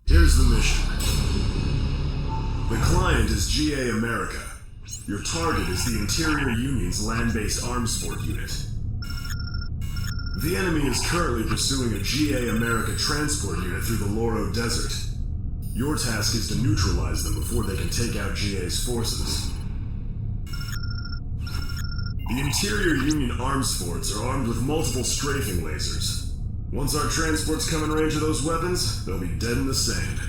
Here's the mission. The client is GA America. Your target is the Interior Union's land-based arms fort unit. The enemy is currently pursuing a GA America transport unit through the Loro desert. Your task is to neutralize them before they can take out GA's forces. The Interior Union arms forts are armed with multiple strafing lasers. Once our transports come in range of those weapons, they'll be dead in the sand.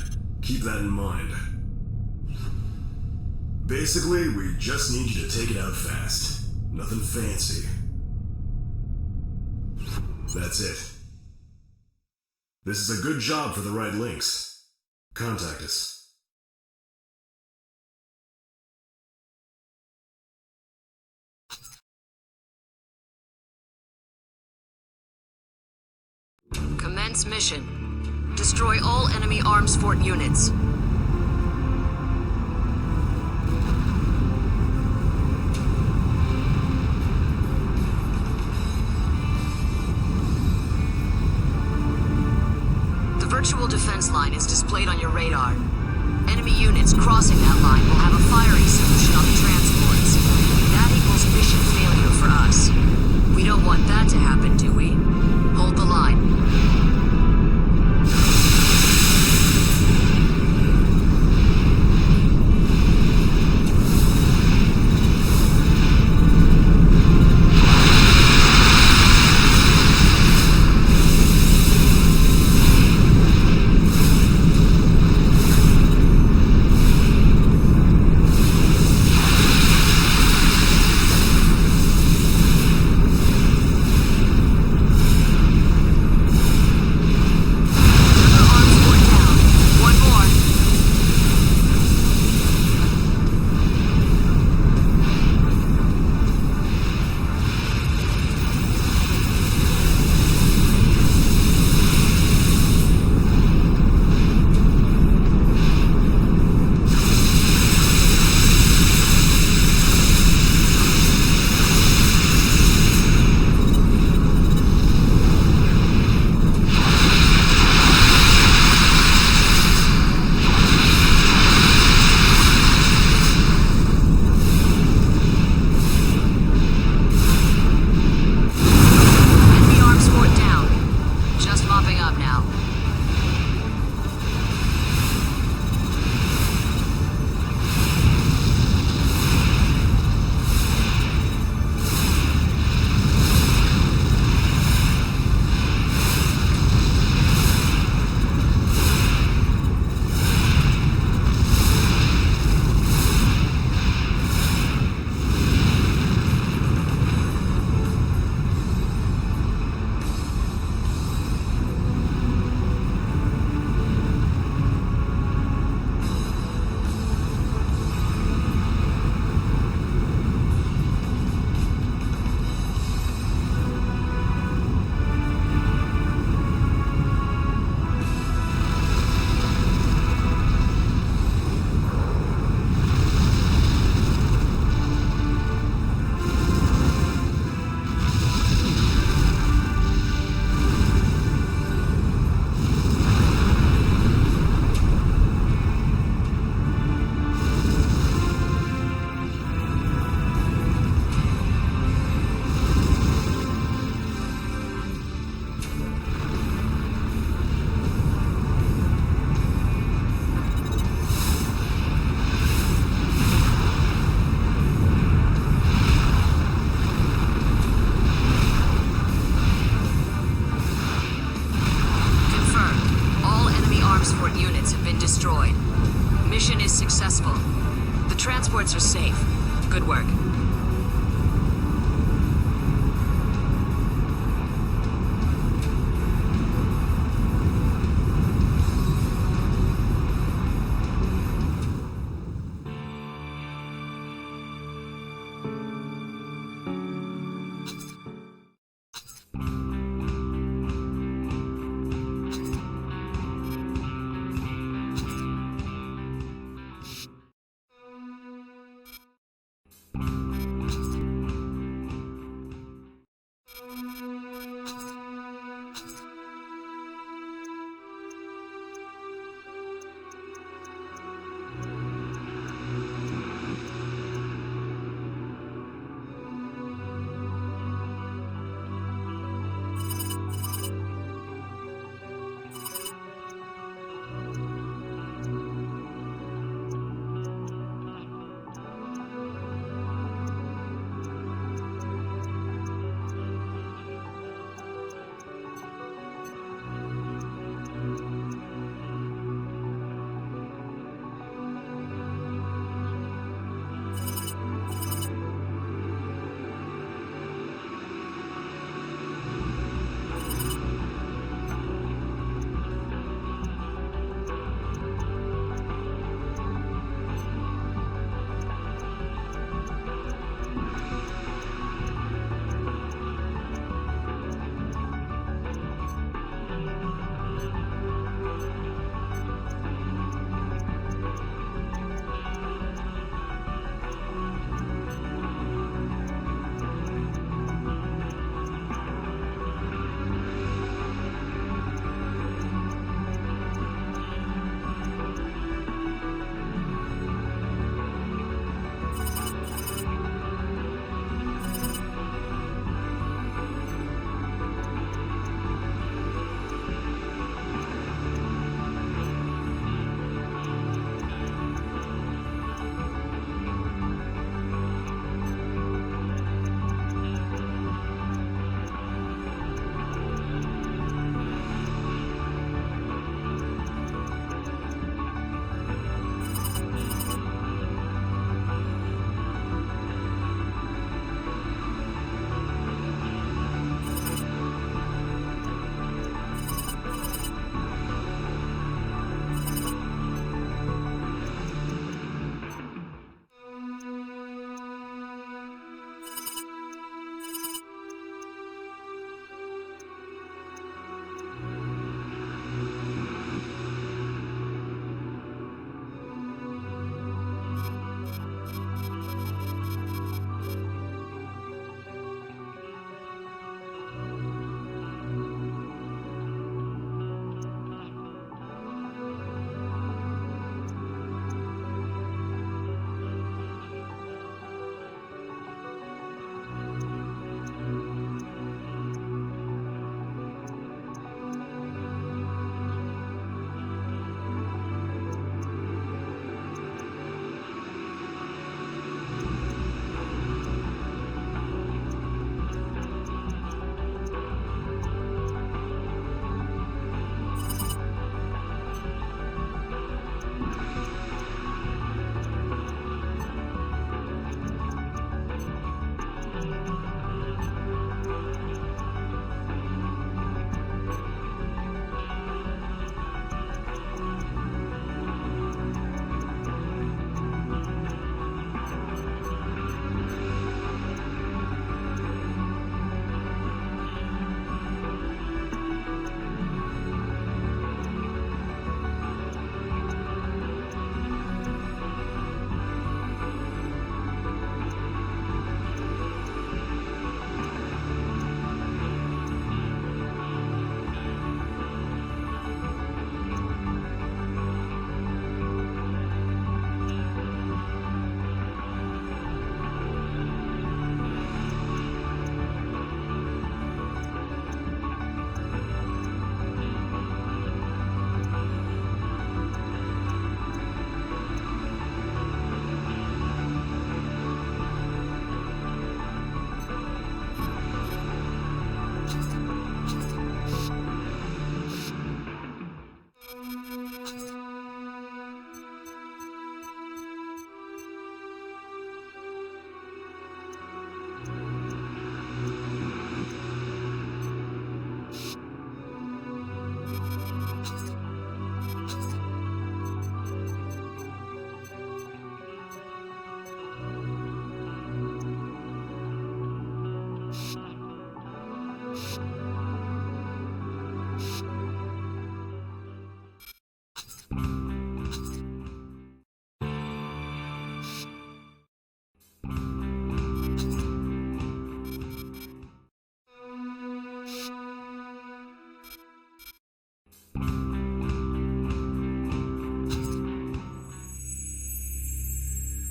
Keep that in mind. Basically, we just need you to take it out fast. Nothing fancy. That's it. This is a good job for the right links. Contact us. Commence mission. Destroy all enemy arms fort units. The virtual defense line is displayed on your radar. Enemy units crossing that line will have a firing solution on the transports. That equals mission failure for us. We don't want that to happen, do we? Hold the line. Successful. The transports are safe. Good work.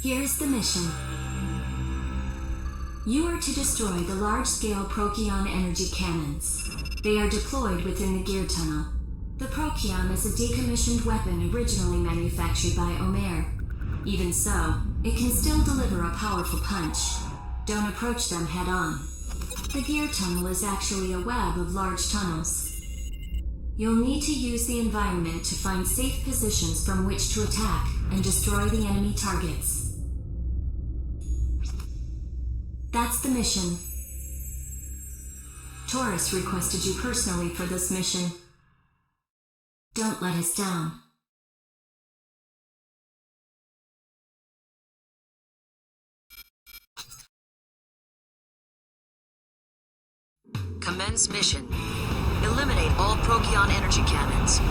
Here's the mission. You are to destroy the large-scale Procyon energy cannons. They are deployed within the gear tunnel. The Procyon is a decommissioned weapon originally manufactured by Omer. Even so, it can still deliver a powerful punch. Don't approach them head-on. The gear tunnel is actually a web of large tunnels. You'll need to use the environment to find safe positions from which to attack and destroy the enemy targets. That's the mission. Taurus requested you personally for this mission. Don't let us down. Commence mission. Eliminate all Procyon energy cannons.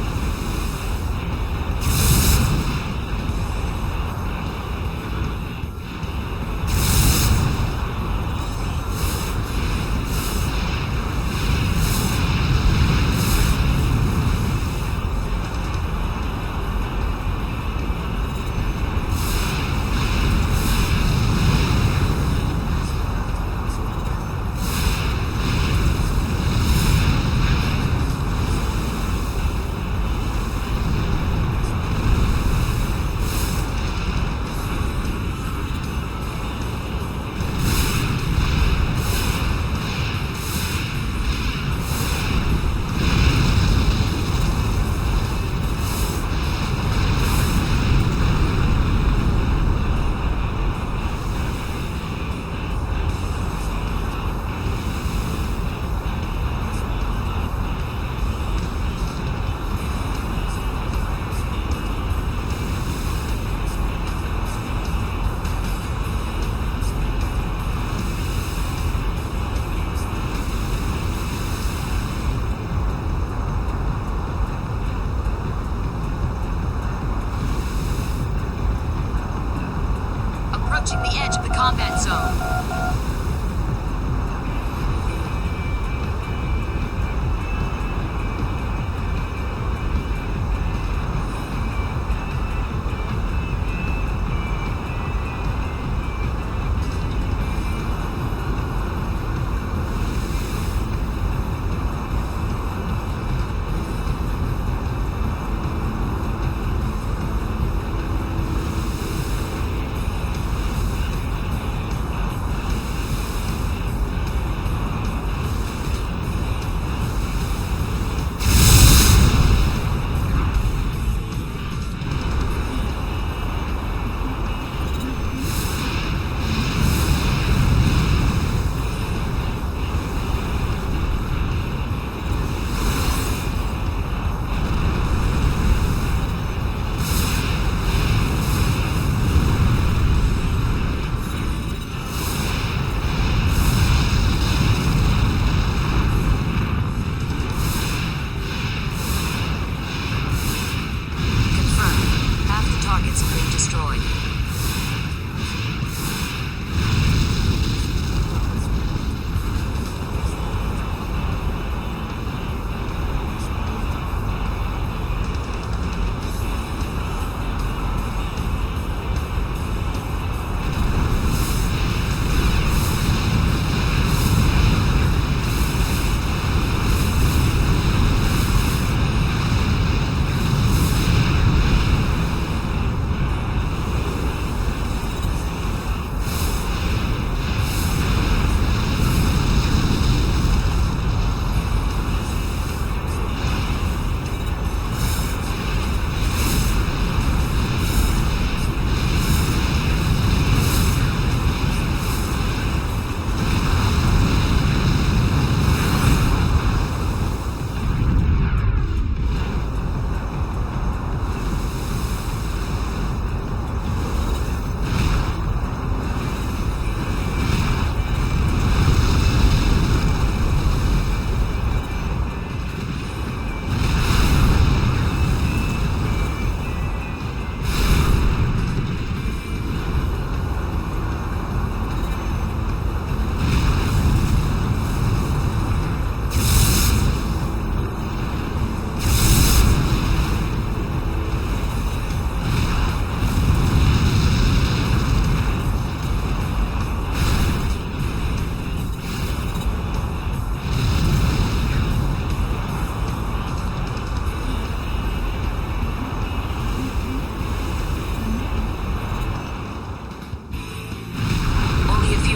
Approaching the edge of the combat zone.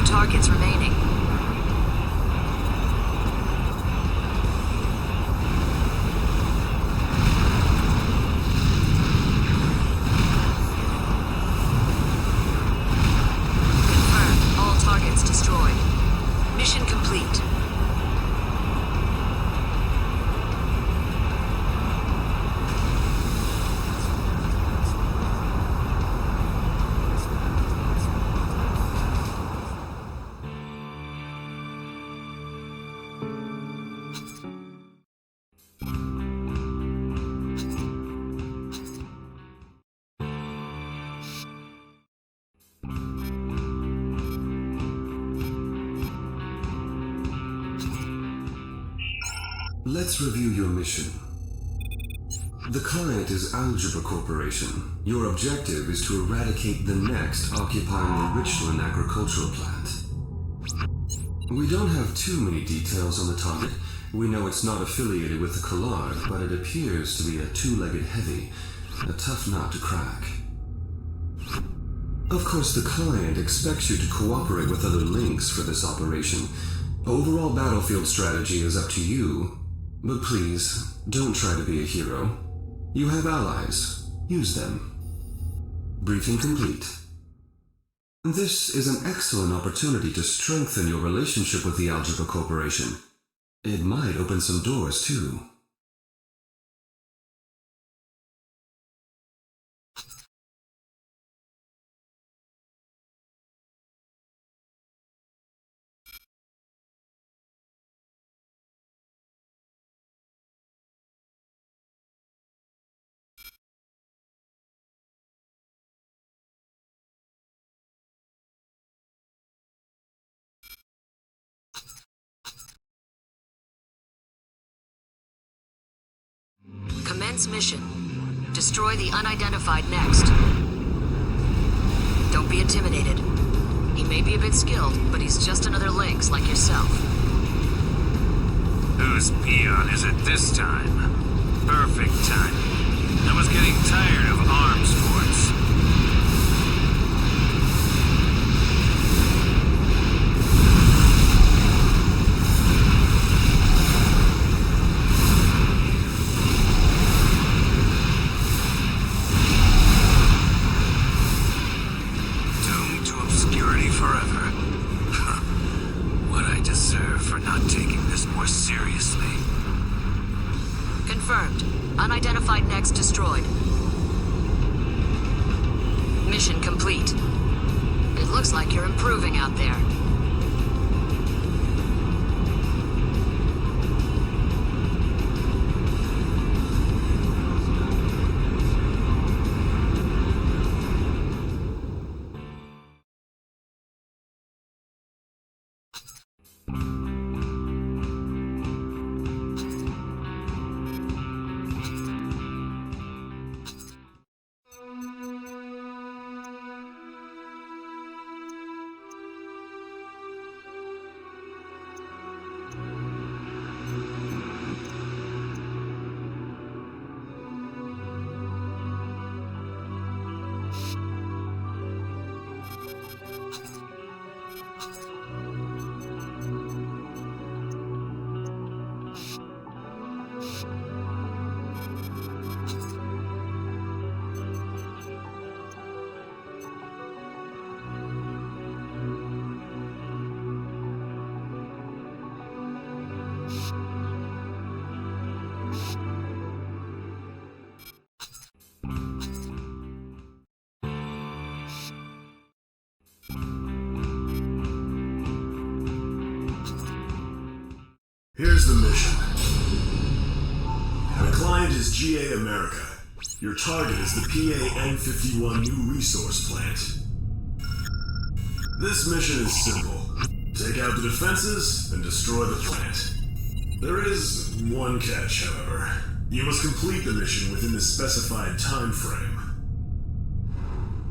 targets remaining. Confirmed. All targets destroyed. Mission complete. Let's review your mission. The client is Algebra Corporation. Your objective is to eradicate the next occupying the Richland agricultural plant. We don't have too many details on the target. We know it's not affiliated with the Collard, but it appears to be a two-legged heavy, a tough nut to crack. Of course, the client expects you to cooperate with other links for this operation. Overall battlefield strategy is up to you. But please, don't try to be a hero. You have allies. Use them. Briefing complete. This is an excellent opportunity to strengthen your relationship with the Algebra Corporation. It might open some doors, too. Commence mission. Destroy the unidentified next. Don't be intimidated. He may be a bit skilled, but he's just another Lynx like yourself. Whose peon is it this time? Perfect timing. I was getting tired of arms forts. Confirmed. Unidentified next destroyed. Mission complete. It looks like you're improving out there. Here's the mission. The client is GA America. Your target is the PA-N51 New Resource Plant. This mission is simple. Take out the defenses and destroy the plant. There is one catch, however. You must complete the mission within the specified time frame.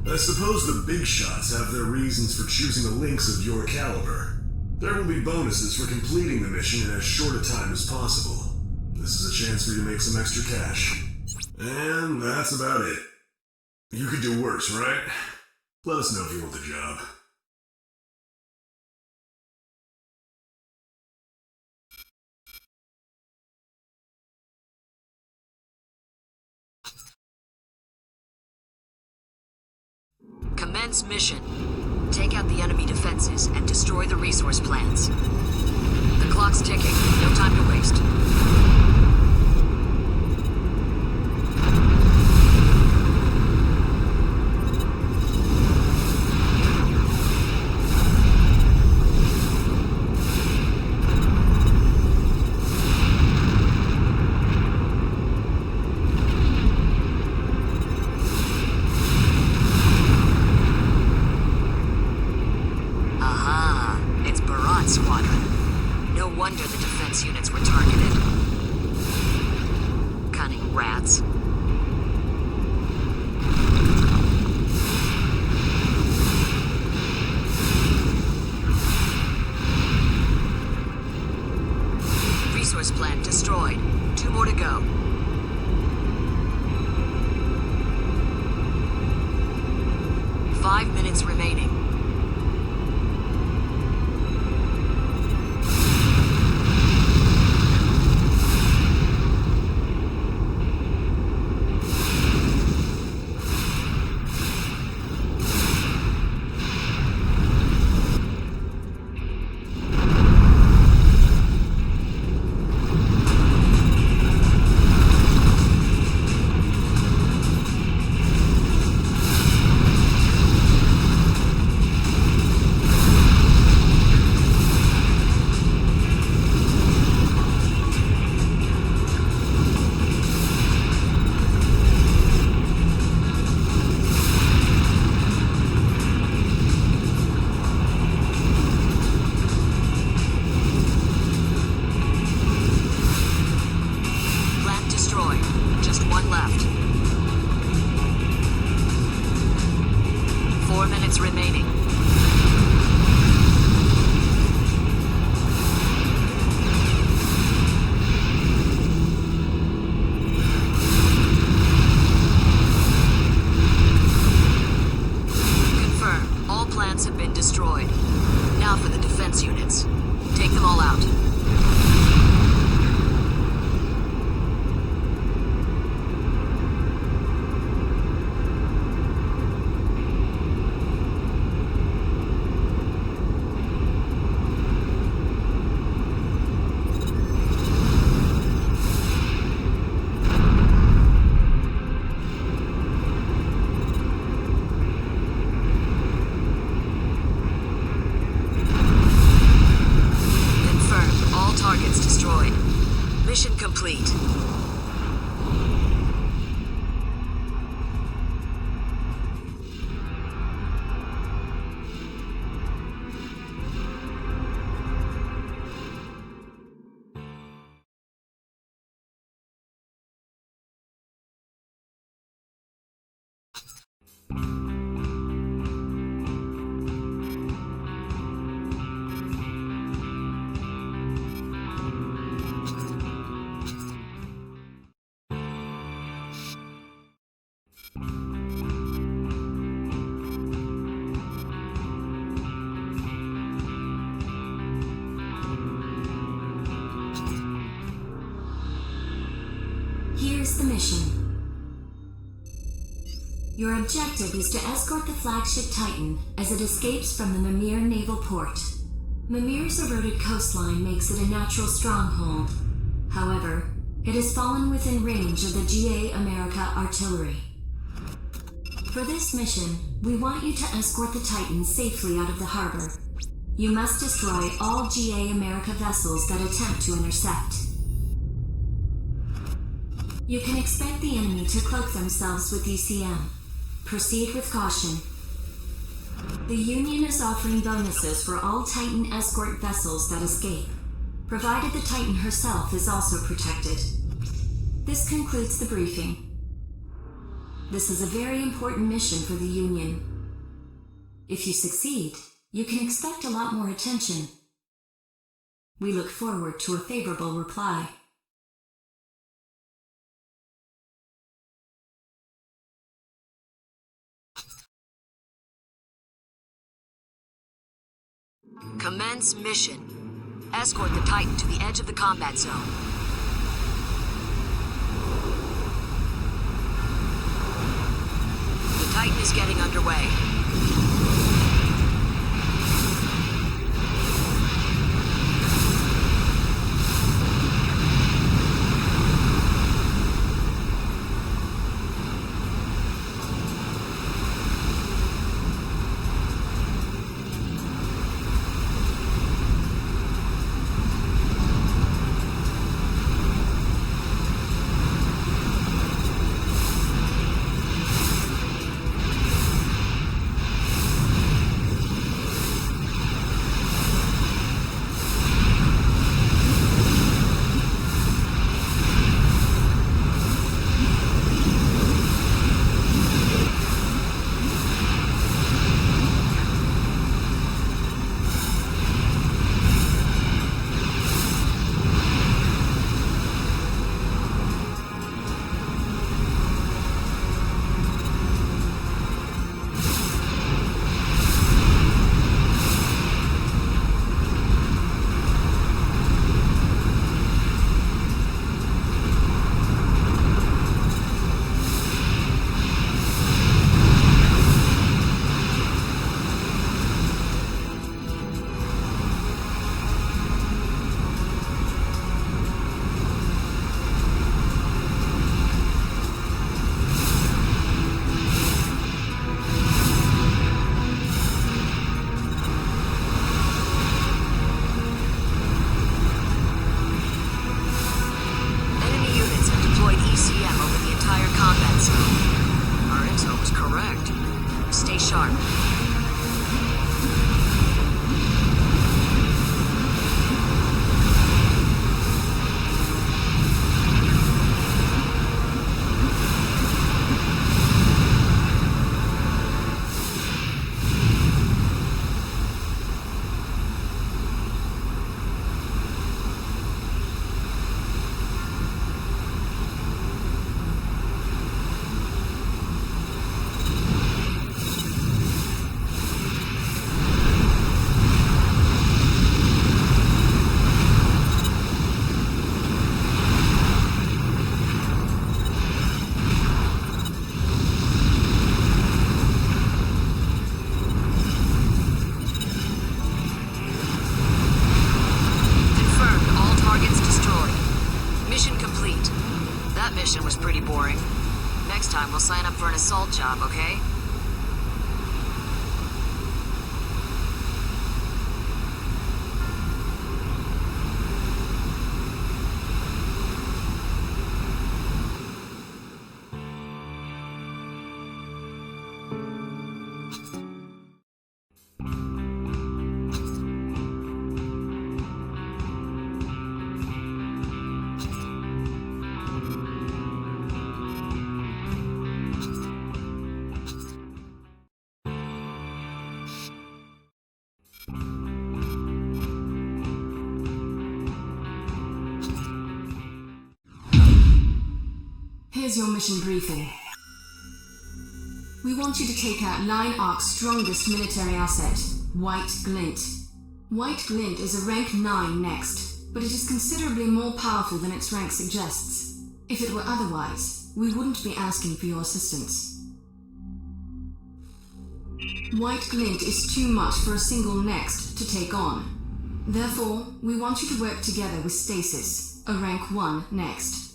I suppose the big shots have their reasons for choosing the links of your caliber. There will be bonuses for completing the mission in as short a time as possible. This is a chance for you to make some extra cash. And that's about it. You could do worse, right? Let us know if you want the job. Commence mission. Take out the enemy defenses and destroy the resource plants. The clock's ticking. No time to waste. Units were targeted. Cunning rats. Resource plant destroyed. 2 more to go. Five minutes remaining. Mission complete. Here's the mission. Your objective is to escort the flagship Titan as it escapes from the Mimir naval port. Mimir's eroded coastline makes it a natural stronghold. However, it has fallen within range of the GA America artillery. For this mission, we want you to escort the Titan safely out of the harbor. You must destroy all GA America vessels that attempt to intercept. You can expect the enemy to cloak themselves with ECM. Proceed with caution. The Union is offering bonuses for all Titan escort vessels that escape, provided the Titan herself is also protected. This concludes the briefing. This is a very important mission for the Union. If you succeed, you can expect a lot more attention. We look forward to a favorable reply. Commence mission. Escort the Titan to the edge of the combat zone. The Titan is getting underway. mission was pretty boring. Next time, we'll sign up for an assault job, okay? Here's your mission briefing. We want you to take out Line Ark's strongest military asset, White Glint. White Glint is a rank 9 next, but it is considerably more powerful than its rank suggests. If it were otherwise, we wouldn't be asking for your assistance. White Glint is too much for a single next to take on. Therefore, we want you to work together with Stasis, a rank 1 next.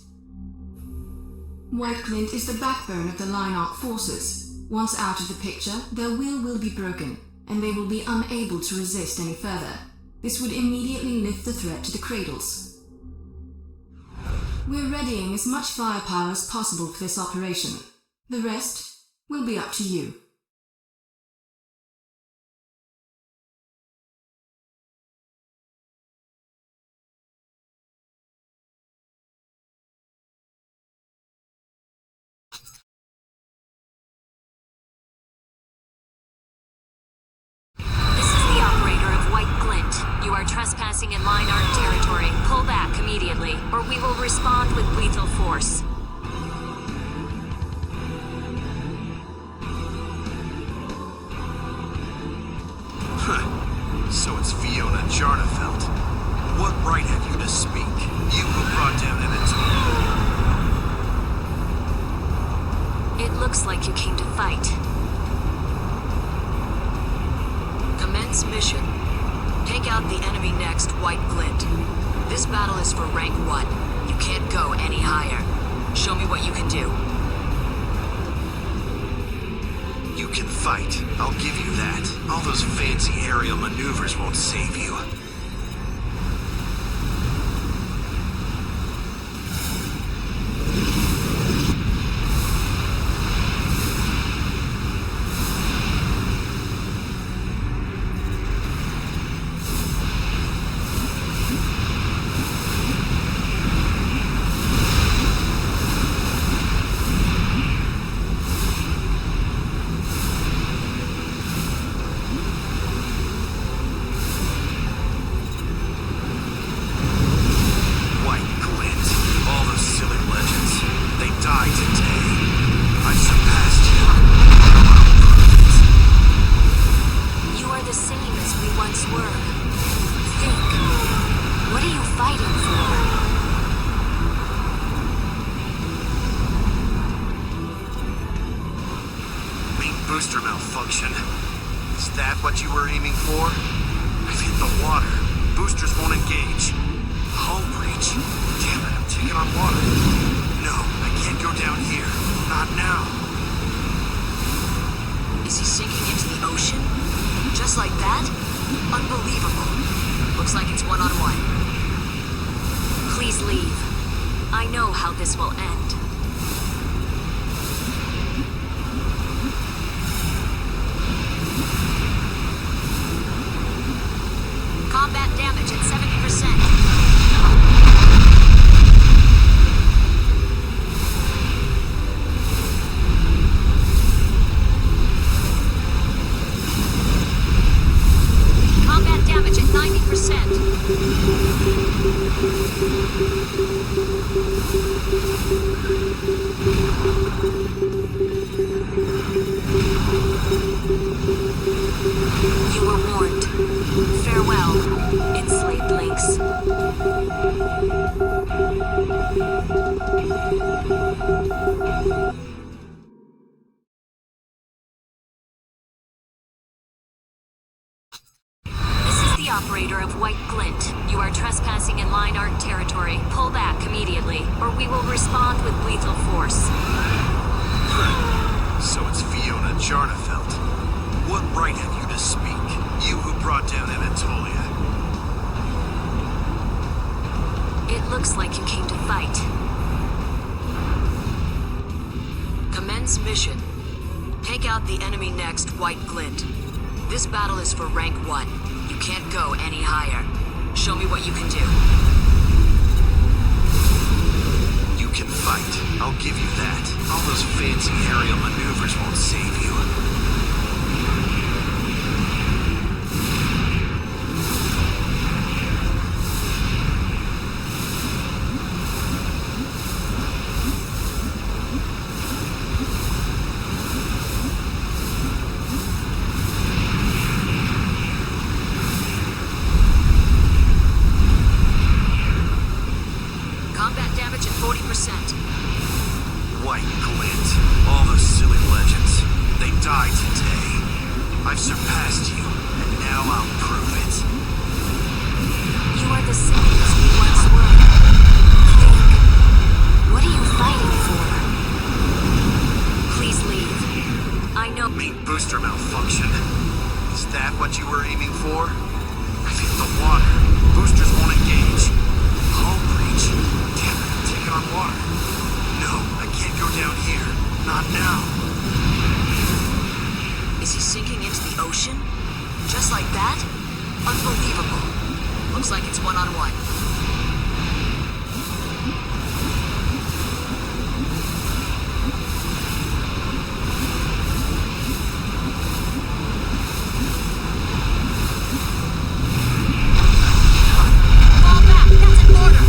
White Glint is the backbone of the Line Arc forces. Once out of the picture, their will be broken, and they will be unable to resist any further. This would immediately lift the threat to the cradles. We're readying as much firepower as possible for this operation. The rest will be up to you. Trespassing in Line Arc territory. Pull back immediately, or we will respond with lethal force. So it's Fiona Jarnefeld. What right have you to speak? You who brought down Emmett. It looks like you came to fight. Commence mission. Take out the enemy next, White Glint. This battle is for rank 1. You can't go any higher. Show me what you can do. You can fight. I'll give you that. All those fancy aerial maneuvers won't save you. Operator of White Glint, you are trespassing in line Arc territory. Pull back immediately, or we will respond with lethal force. So it's Fiona Jarnefelt. What right have you to speak? You who brought down Anatolia. It looks like you came to fight. Commence mission. Take out the enemy next, White Glint. This battle is for rank 1. You can't go any higher. Show me what you can do. You can fight. I'll give you that. All those fancy aerial maneuvers won't save you. White Glint. All those silly legends. They died today. I've surpassed you, and now I'll prove it. You are the same as we once were. Think. What are you fighting for? Please leave. I know— Main booster malfunction. Is that what you were aiming for? I've hit the water. Boosters won't engage. Hull breach. Damn it, I'm taking on water. No, I can't go down here. Not now. Is he sinking into the ocean? Just like that? Unbelievable. Looks like it's one-on-one. Fall back! That's an order!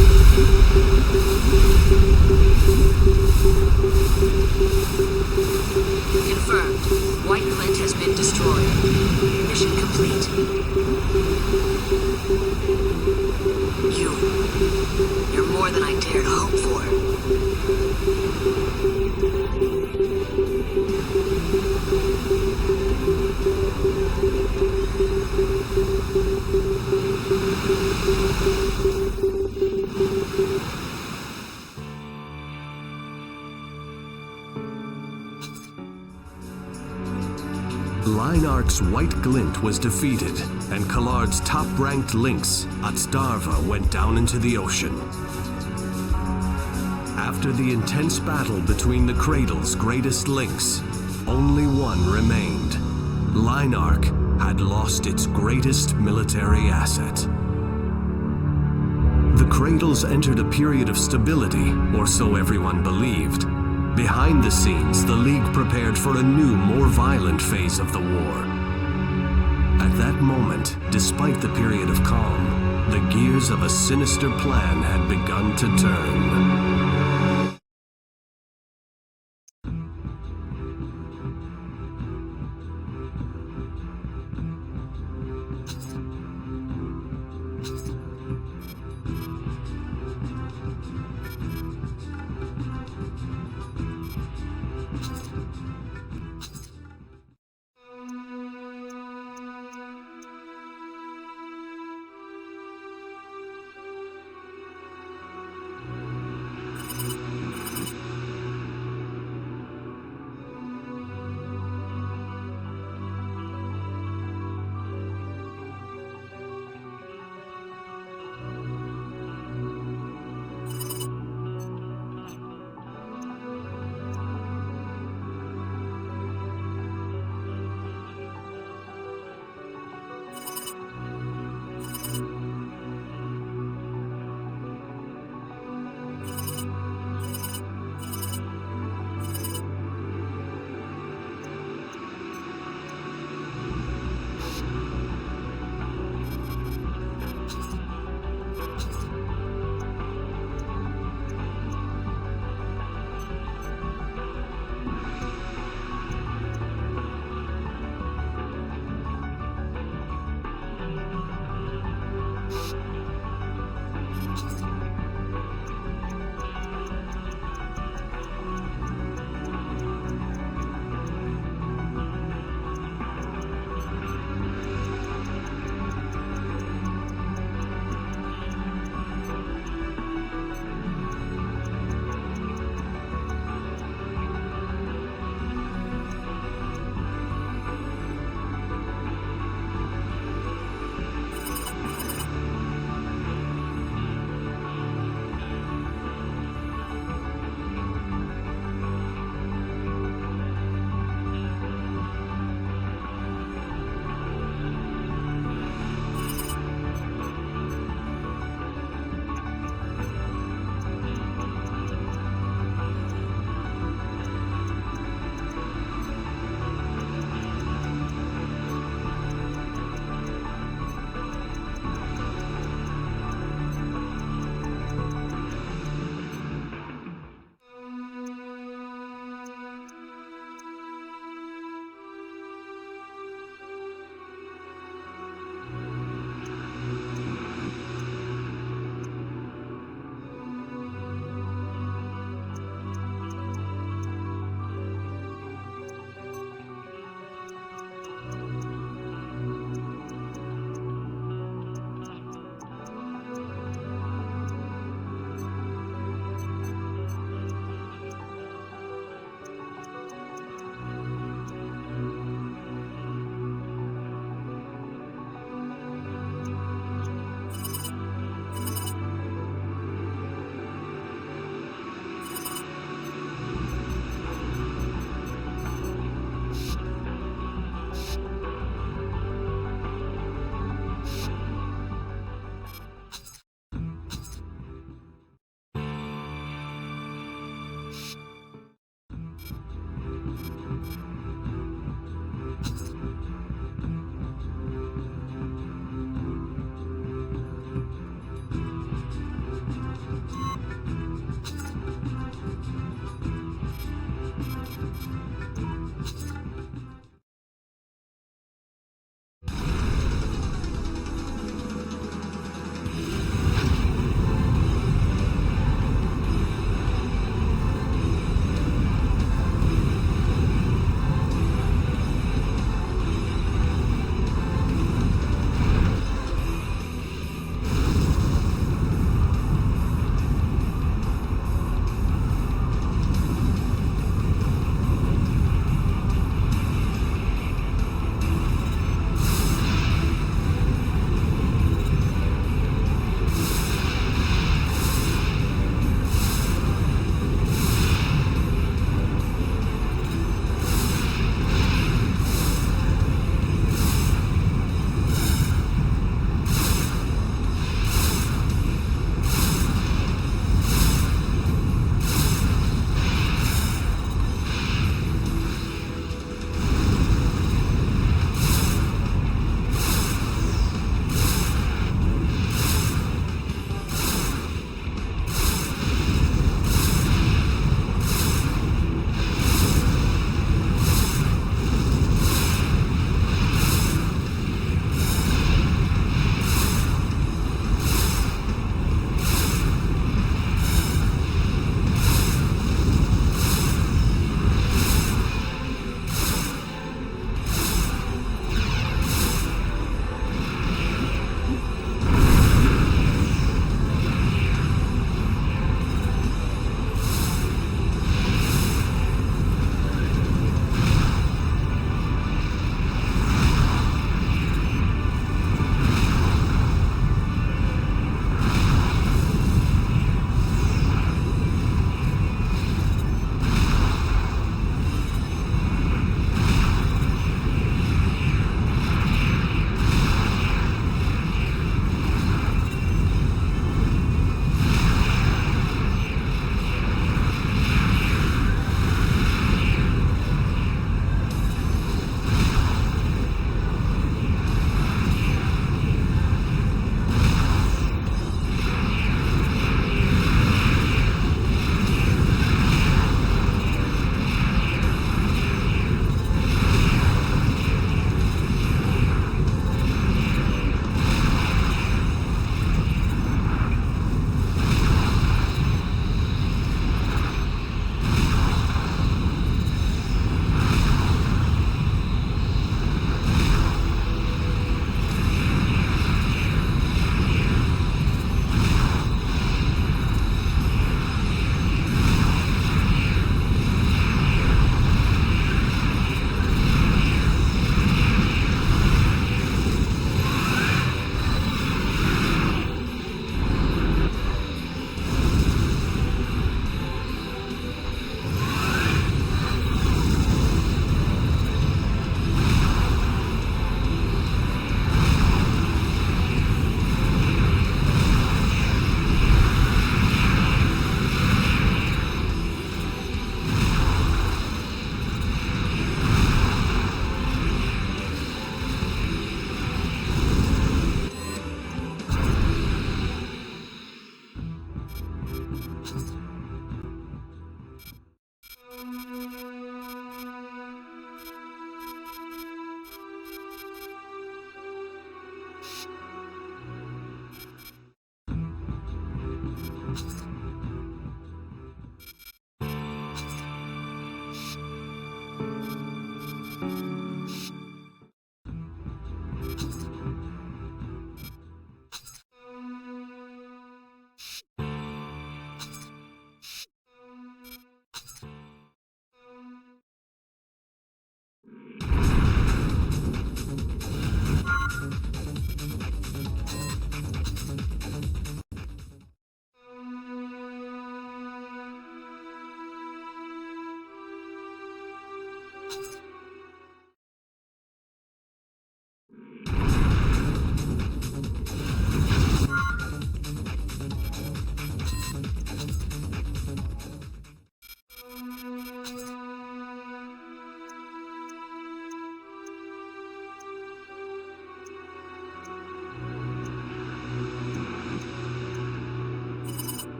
Confirmed. White Glint has been destroyed. Mission complete. You're more than I dared hope for. Reinarch's White Glint was defeated, and Kallard's top-ranked lynx, Atstarva, went down into the ocean. After the intense battle between the Cradle's greatest lynx, only one remained. Reinarch had lost its greatest military asset. The Cradles entered a period of stability, or so everyone believed. Behind the scenes, the League prepared for a new, more violent phase of the war. At that moment, despite the period of calm, the gears of a sinister plan had begun to turn.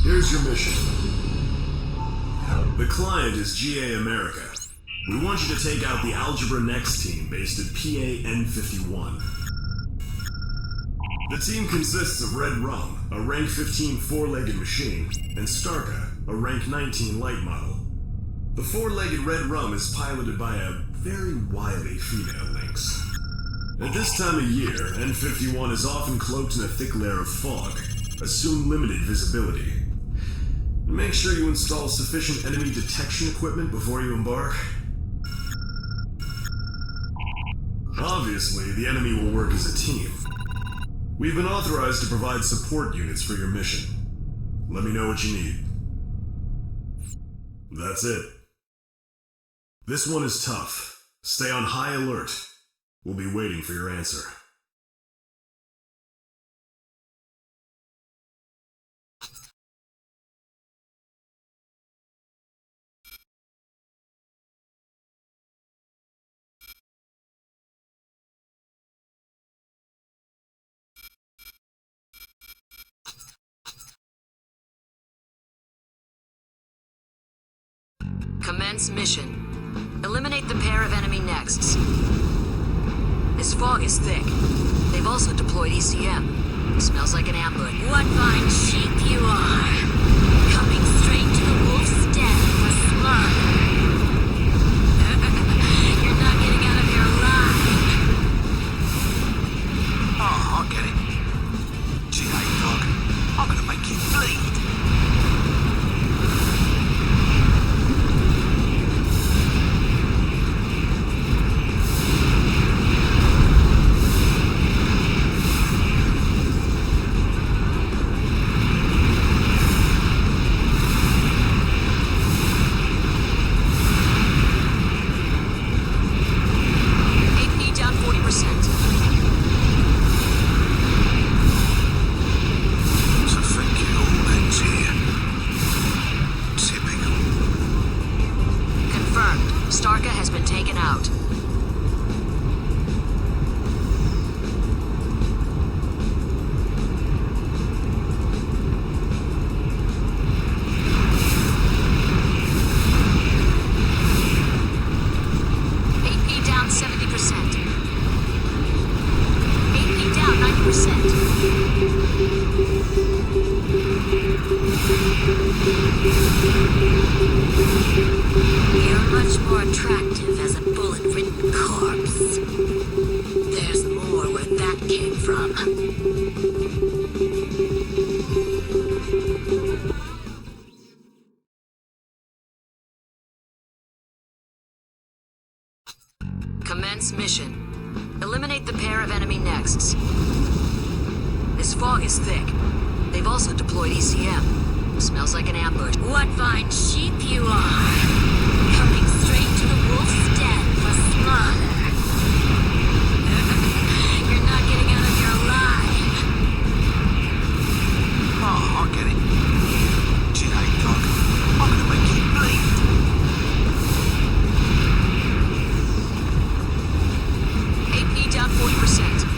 Here's your mission. The client is GA America. We want you to take out the Algebra Next team based at PA-N51. The team consists of Red Rum, a rank 15 four-legged machine, and Starka, a rank 19 light model. The four-legged Red Rum is piloted by a very wily female lynx. At this time of year, N51 is often cloaked in a thick layer of fog, assume limited visibility. Make sure you install sufficient enemy detection equipment before you embark. Obviously, the enemy will work as a team. We've been authorized to provide support units for your mission. Let me know what you need. That's it. This one is tough. Stay on high alert. We'll be waiting for your answer. Commence mission. Eliminate the pair of enemy nexts. This fog is thick. They've also deployed ECM. Smells like an ambush. What fine sheep you are! Coming straight to the wolf's den for slaughter. You're not getting out of here alive. Oh, I'll get it. GI dog, I'm gonna make you bleed. Starka has been taken out. AP down 70%. AP down 90%. You're much more attractive as a bullet-ridden corpse. There's more where that came from. Commence mission. Eliminate the pair of enemy nexts. This fog is thick. They've also deployed ECM. Smells like an ambush. What fine sheep you are! Coming straight to the wolf's den for slaughter. You're not getting out of here alive. Oh, I'll get it. GI dog, I'm gonna make you bleed. AP down 40%.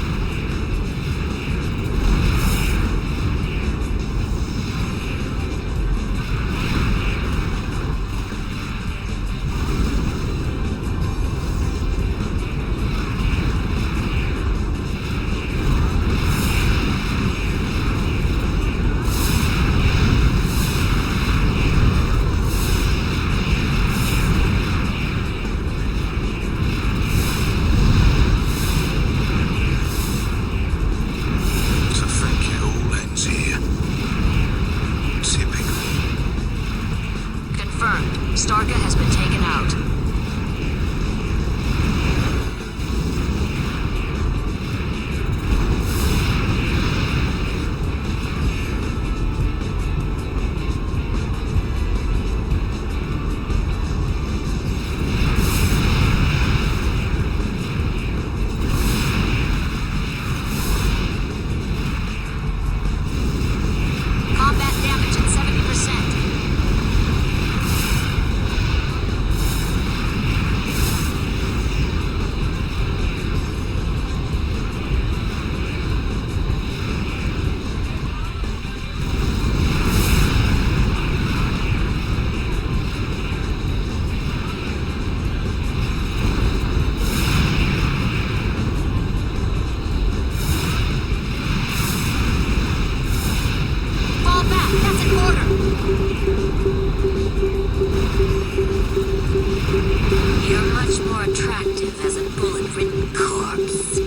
You're much more attractive as a bullet-ridden corpse.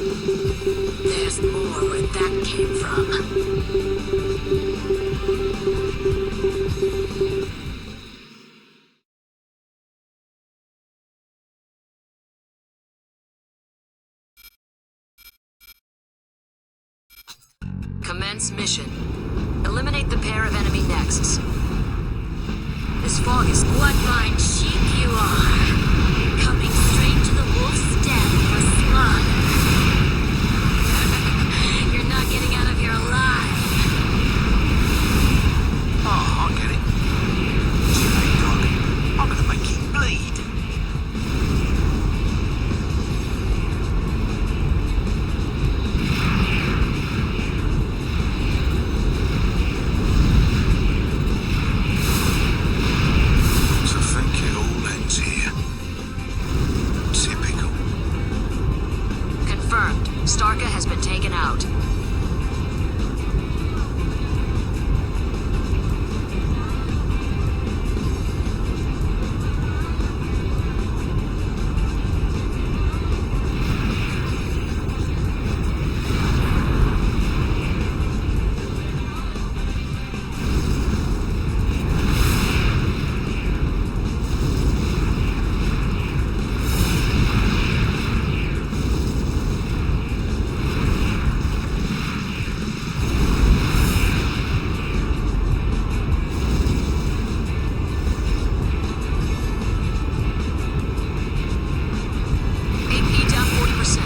There's more where that came from. Commence mission. Eliminate the pair of enemy nexts. This fog is... What fine sheep you are! Coming straight to the wolf's den for slaughter. You're not getting out of here alive. Oh, I get it. G'day, dog. I'm gonna make you bleed. To think it all ends here. Typical. Confirmed. Starka has been taken out. AP down 40%.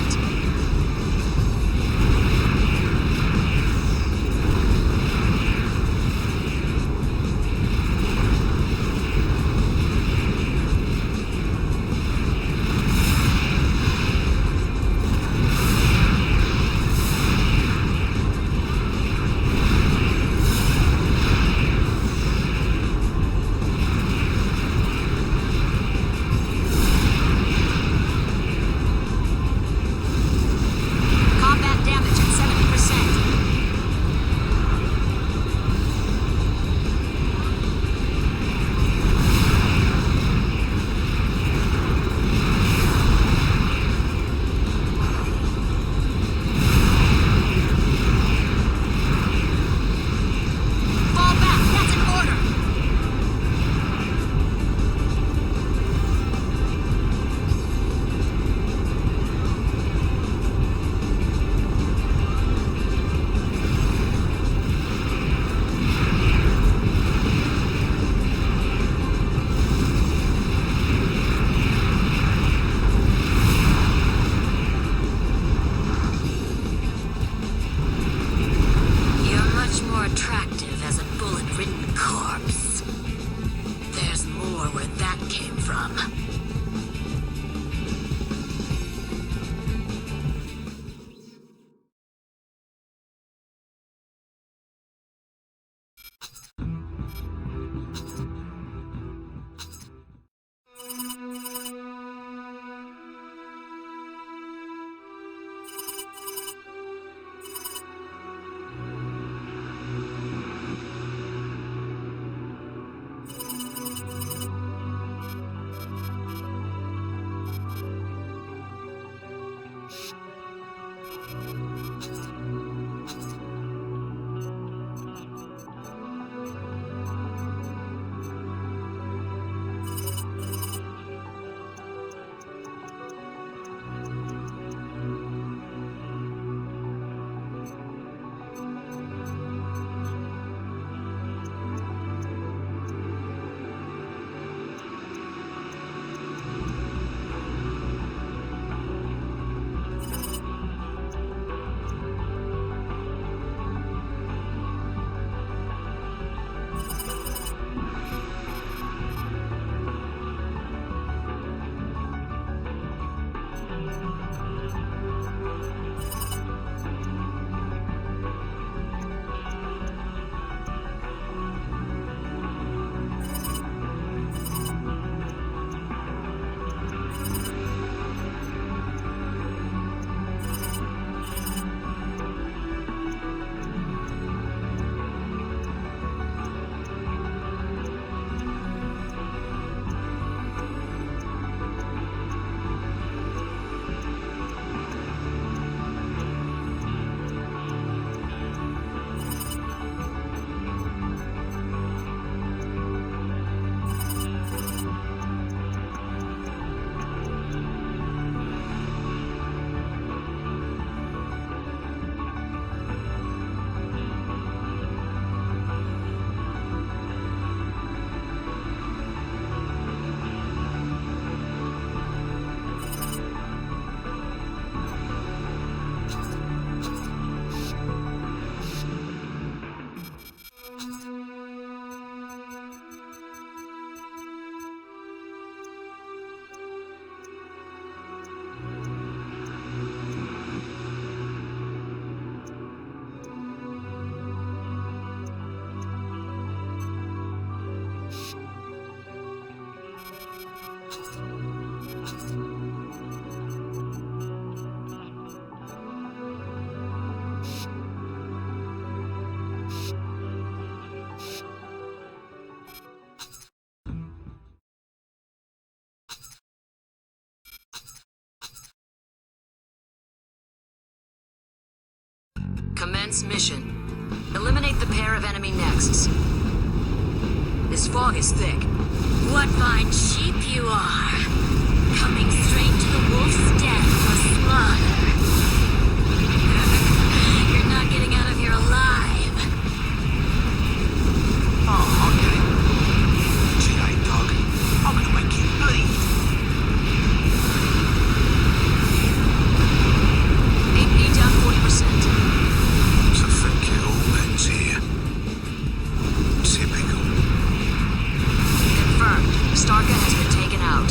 Combat damage at 70%. Fall back, that's an order. You're much more attractive as a bullet-ridden corpse. There's more where that came from. Commence mission. Eliminate the pair of enemy nexts. This fog is thick. What fine sheep you are! Coming straight to the wolf's den for slaughter. You're not getting out of here alive. Oh, okay. GI dog. I'm gonna make you bleed. 8P down 40%. So think it all ends here. Typical. Confirmed. Starka has been taken out.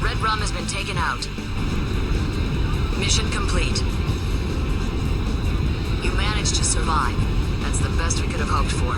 Red Rum has been taken out. Mission complete. You managed to survive. That's the best we could have hoped for.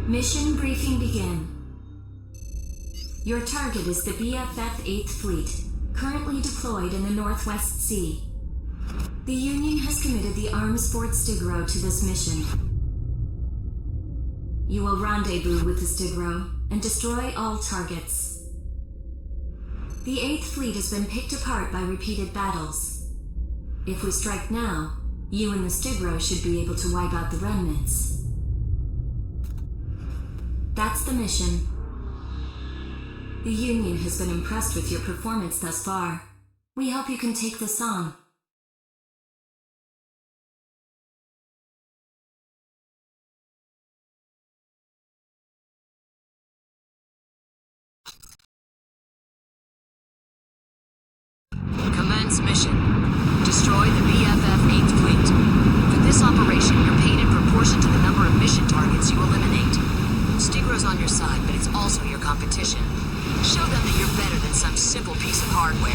Mission briefing begin. Your target is the BFF 8th Fleet, currently deployed in the Northwest Sea. The Union has committed the arms Fort Stigro to this mission. You will rendezvous with the Stigro and destroy all targets. The 8th Fleet has been picked apart by repeated battles. If we strike now, you and the Stigro should be able to wipe out the remnants. That's the mission. The Union has been impressed with your performance thus far. We hope you can take this on. Commence mission. Destroy the BFF 8th Fleet. For this operation, you're paid in proportion to the number of mission targets you eliminate. Stigro's on your side, but it's also your competition. Show them that you're better than some simple piece of hardware.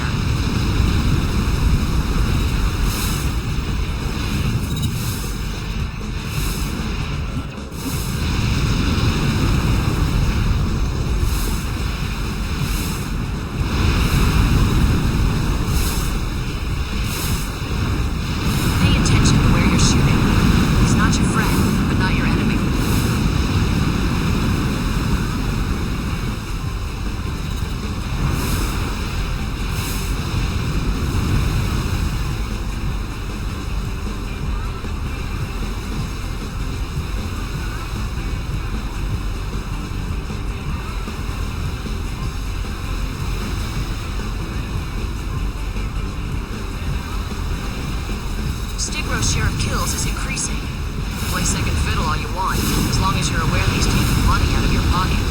Pay attention to where you're shooting. He's not your friend, but not your enemy. Stigro's share of kills is increasing. Play second fiddle all you want, as long as you're aware that he's taking money out of your pocket.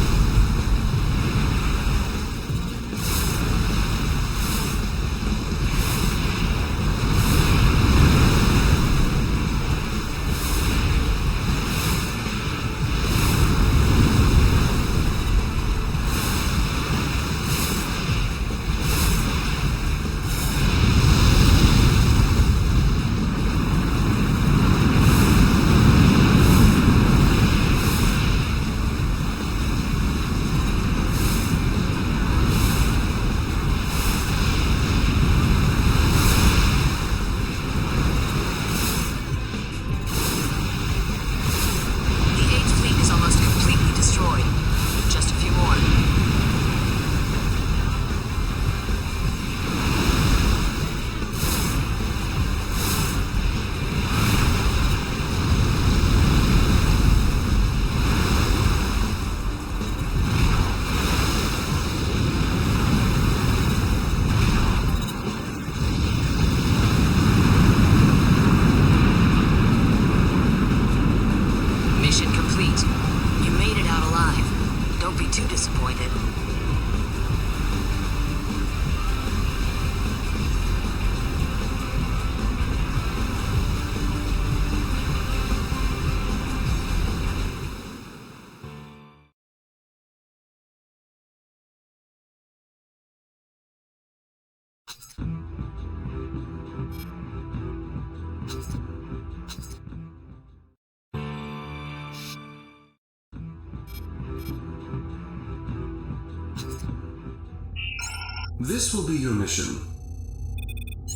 This will be your mission.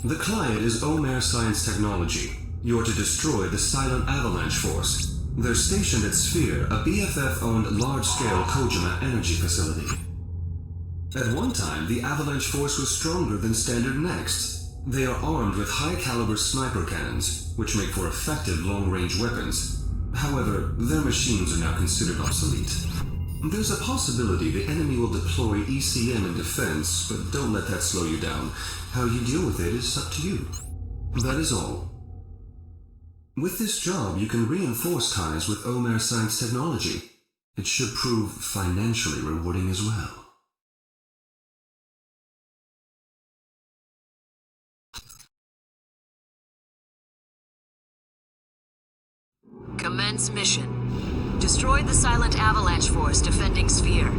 The client is Omer Science Technology. You're to destroy the Silent Avalanche Force. They're stationed at Sphère, a BFF-owned large-scale Kojima energy facility. At one time, the Avalanche Force was stronger than Standard Next. They are armed with high-caliber sniper cannons, which make for effective long-range weapons. However, their machines are now considered obsolete. There's a possibility the enemy will deploy ECM in defense, but don't let that slow you down. How you deal with it is up to you. That is all. With this job, you can reinforce ties with Omer Science Technology. It should prove financially rewarding as well. Commence mission. Destroy the Silent Avalanche Force defending Sphère.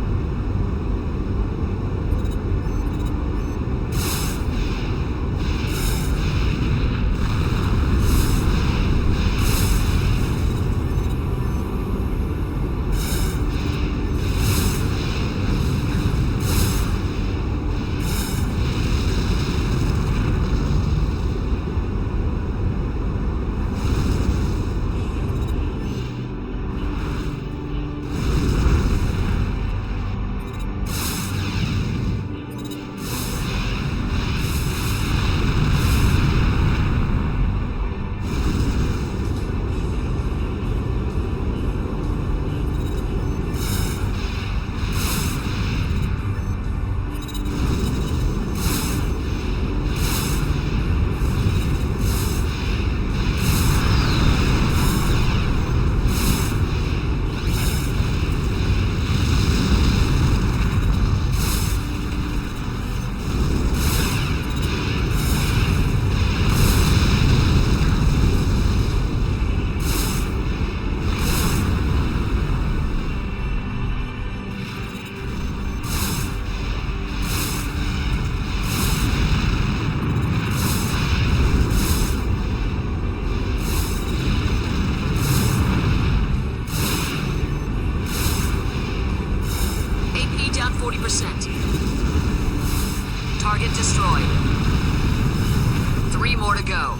40%. Target destroyed. 3 more to go.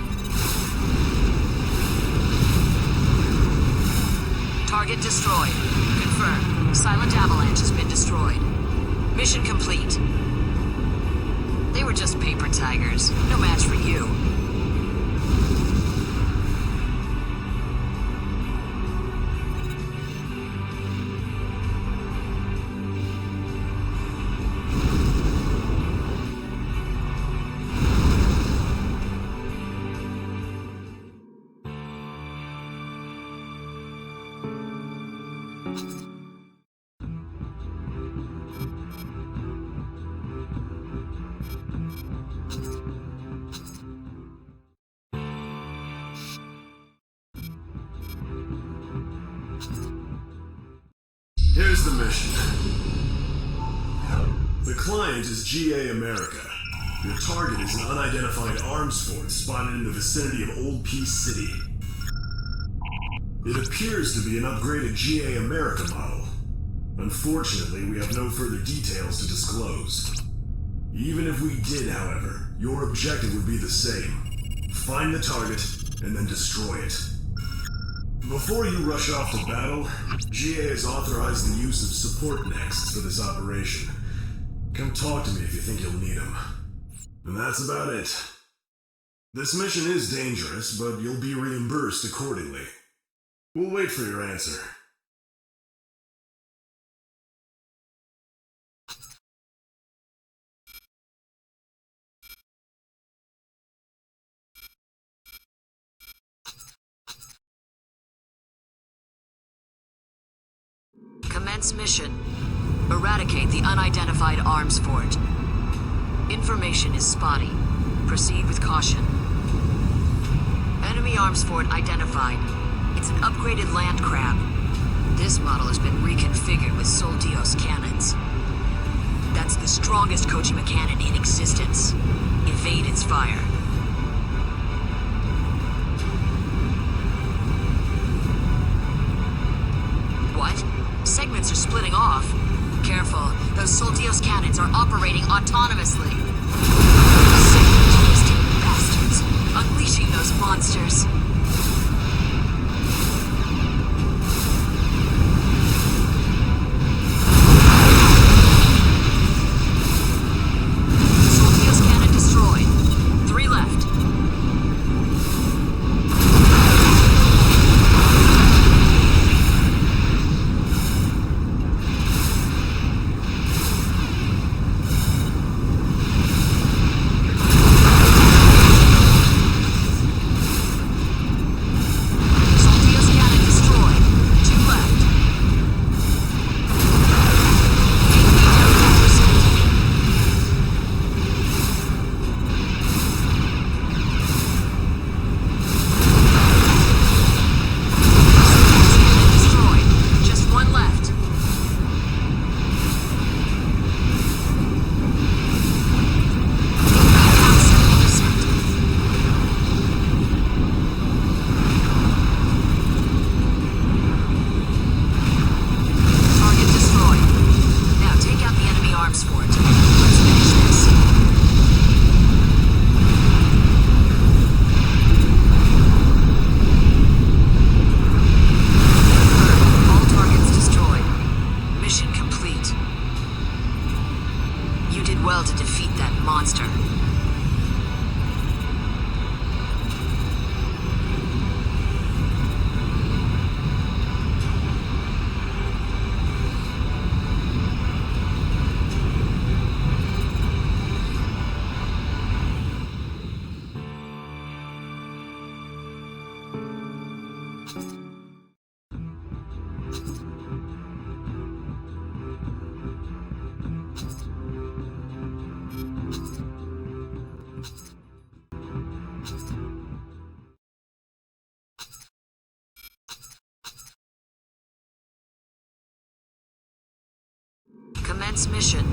Target destroyed. Confirmed. Silent Avalanche has been destroyed. Mission complete. They were just paper tigers. No match for you. Here's the mission. The client is GA America. Your target is an unidentified arms fort spotted in the vicinity of Old Peace City. It appears to be an upgraded GA America model. Unfortunately, we have no further details to disclose. Even if we did, however, your objective would be the same. Find the target, and then destroy it. Before you rush off to battle, GA has authorized the use of support nexts for this operation. Come talk to me if you think you'll need them. And that's about it. This mission is dangerous, but you'll be reimbursed accordingly. We'll wait for your answer. Commence mission. Eradicate the unidentified arms fort. Information is spotty. Proceed with caution. Enemy arms fort identified. It's an upgraded land crab. This model has been reconfigured with Sol Dios cannons. That's the strongest Kojima cannon in existence. Evade its fire. What? Segments are splitting off. Careful, those Sol Dios cannons are operating autonomously. Segment-twisting bastards, unleashing those monsters. Sol Dios cannon destroyed. 3 left. Commence mission.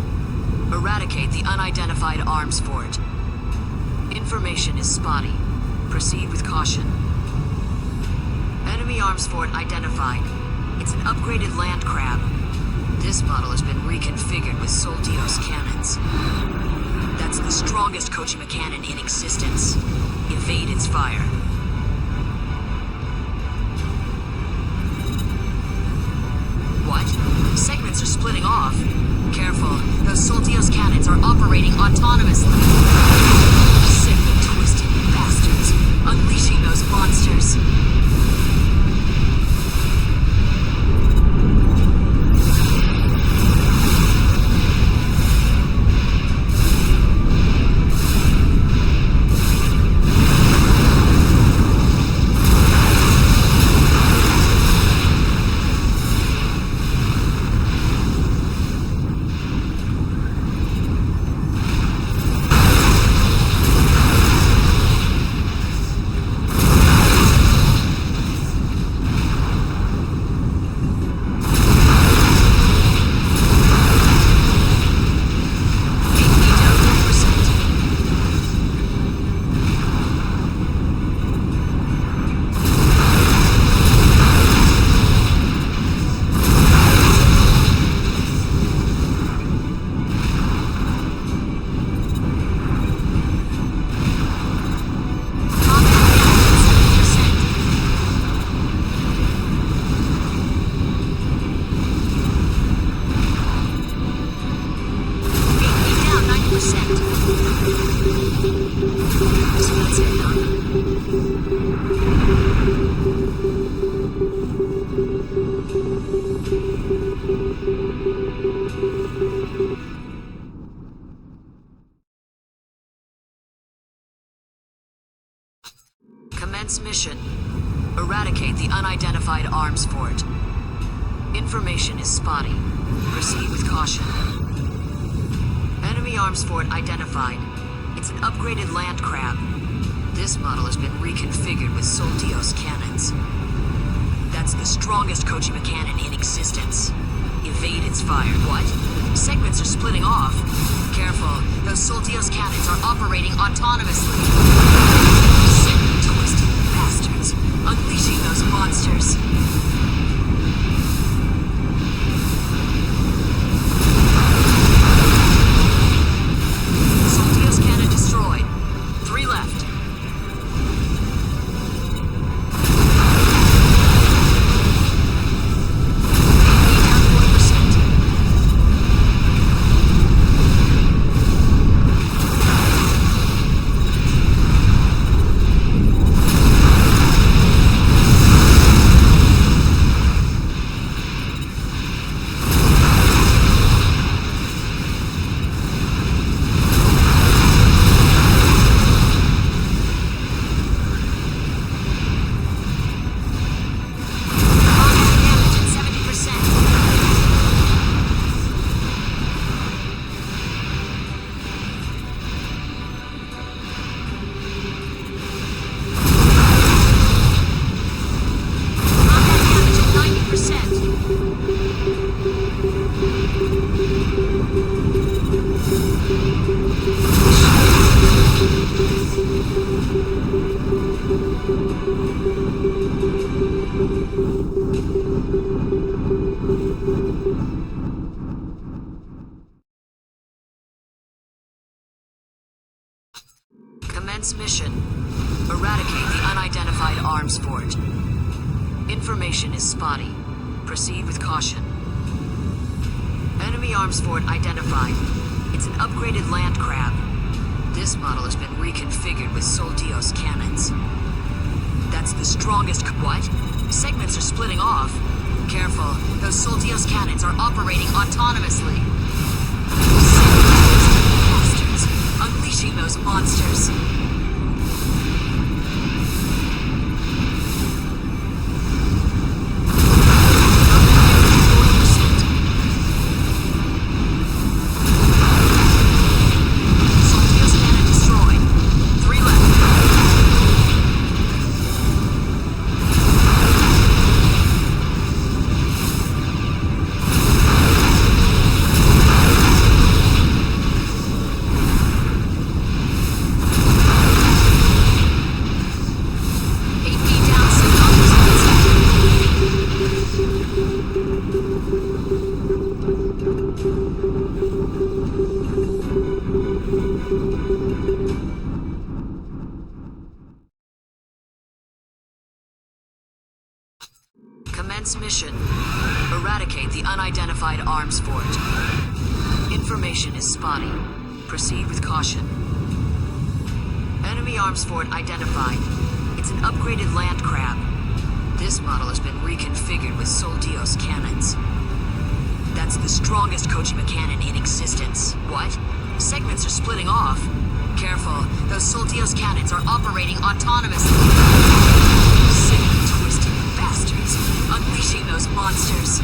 Eradicate the unidentified arms fort. Information is spotty. Proceed with caution. Enemy arms fort identified. It's an upgraded land crab. This This model has been reconfigured with Soldios cannons. That's the strongest Kojima cannon in existence. Evade its fire. What? Segments are splitting off. Careful, those Soldios cannons are operating autonomously. Sick and twisted bastards, unleashing those monsters. Commence mission. Eradicate the unidentified arms fort. Information is spotty. Proceed with caution. Enemy arms fort identified. It's an upgraded land crab. This model has been reconfigured with Soldios cannons. That's the strongest Kojima cannon in existence. Evade its fire. What? Segments are splitting off. Careful, those Soldios cannons are operating autonomously. Sick and twisted bastards, unleashing those monsters. Soldios cannon destroyed. 3 left. Commence mission. Eradicate the unidentified arms fort. Information is spotty. Proceed with caution. Enemy arms fort identified. It's an upgraded land crab. This model has been reconfigured with Soldios cannons. That's the strongest. What? Segments are splitting off. Careful, those Soldios cannons are operating autonomously. Sick and twisted bastards, unleashing those monsters. unidentified arms fort. Information is spotty. Proceed with caution. Enemy arms fort identified. It's an upgraded land crab. This model has been reconfigured with Soldios cannons. That's the strongest Kojima cannon in existence. What? Segments are splitting off. Careful, those Soldios cannons are operating autonomously. Sick, twisted bastards, unleashing those monsters.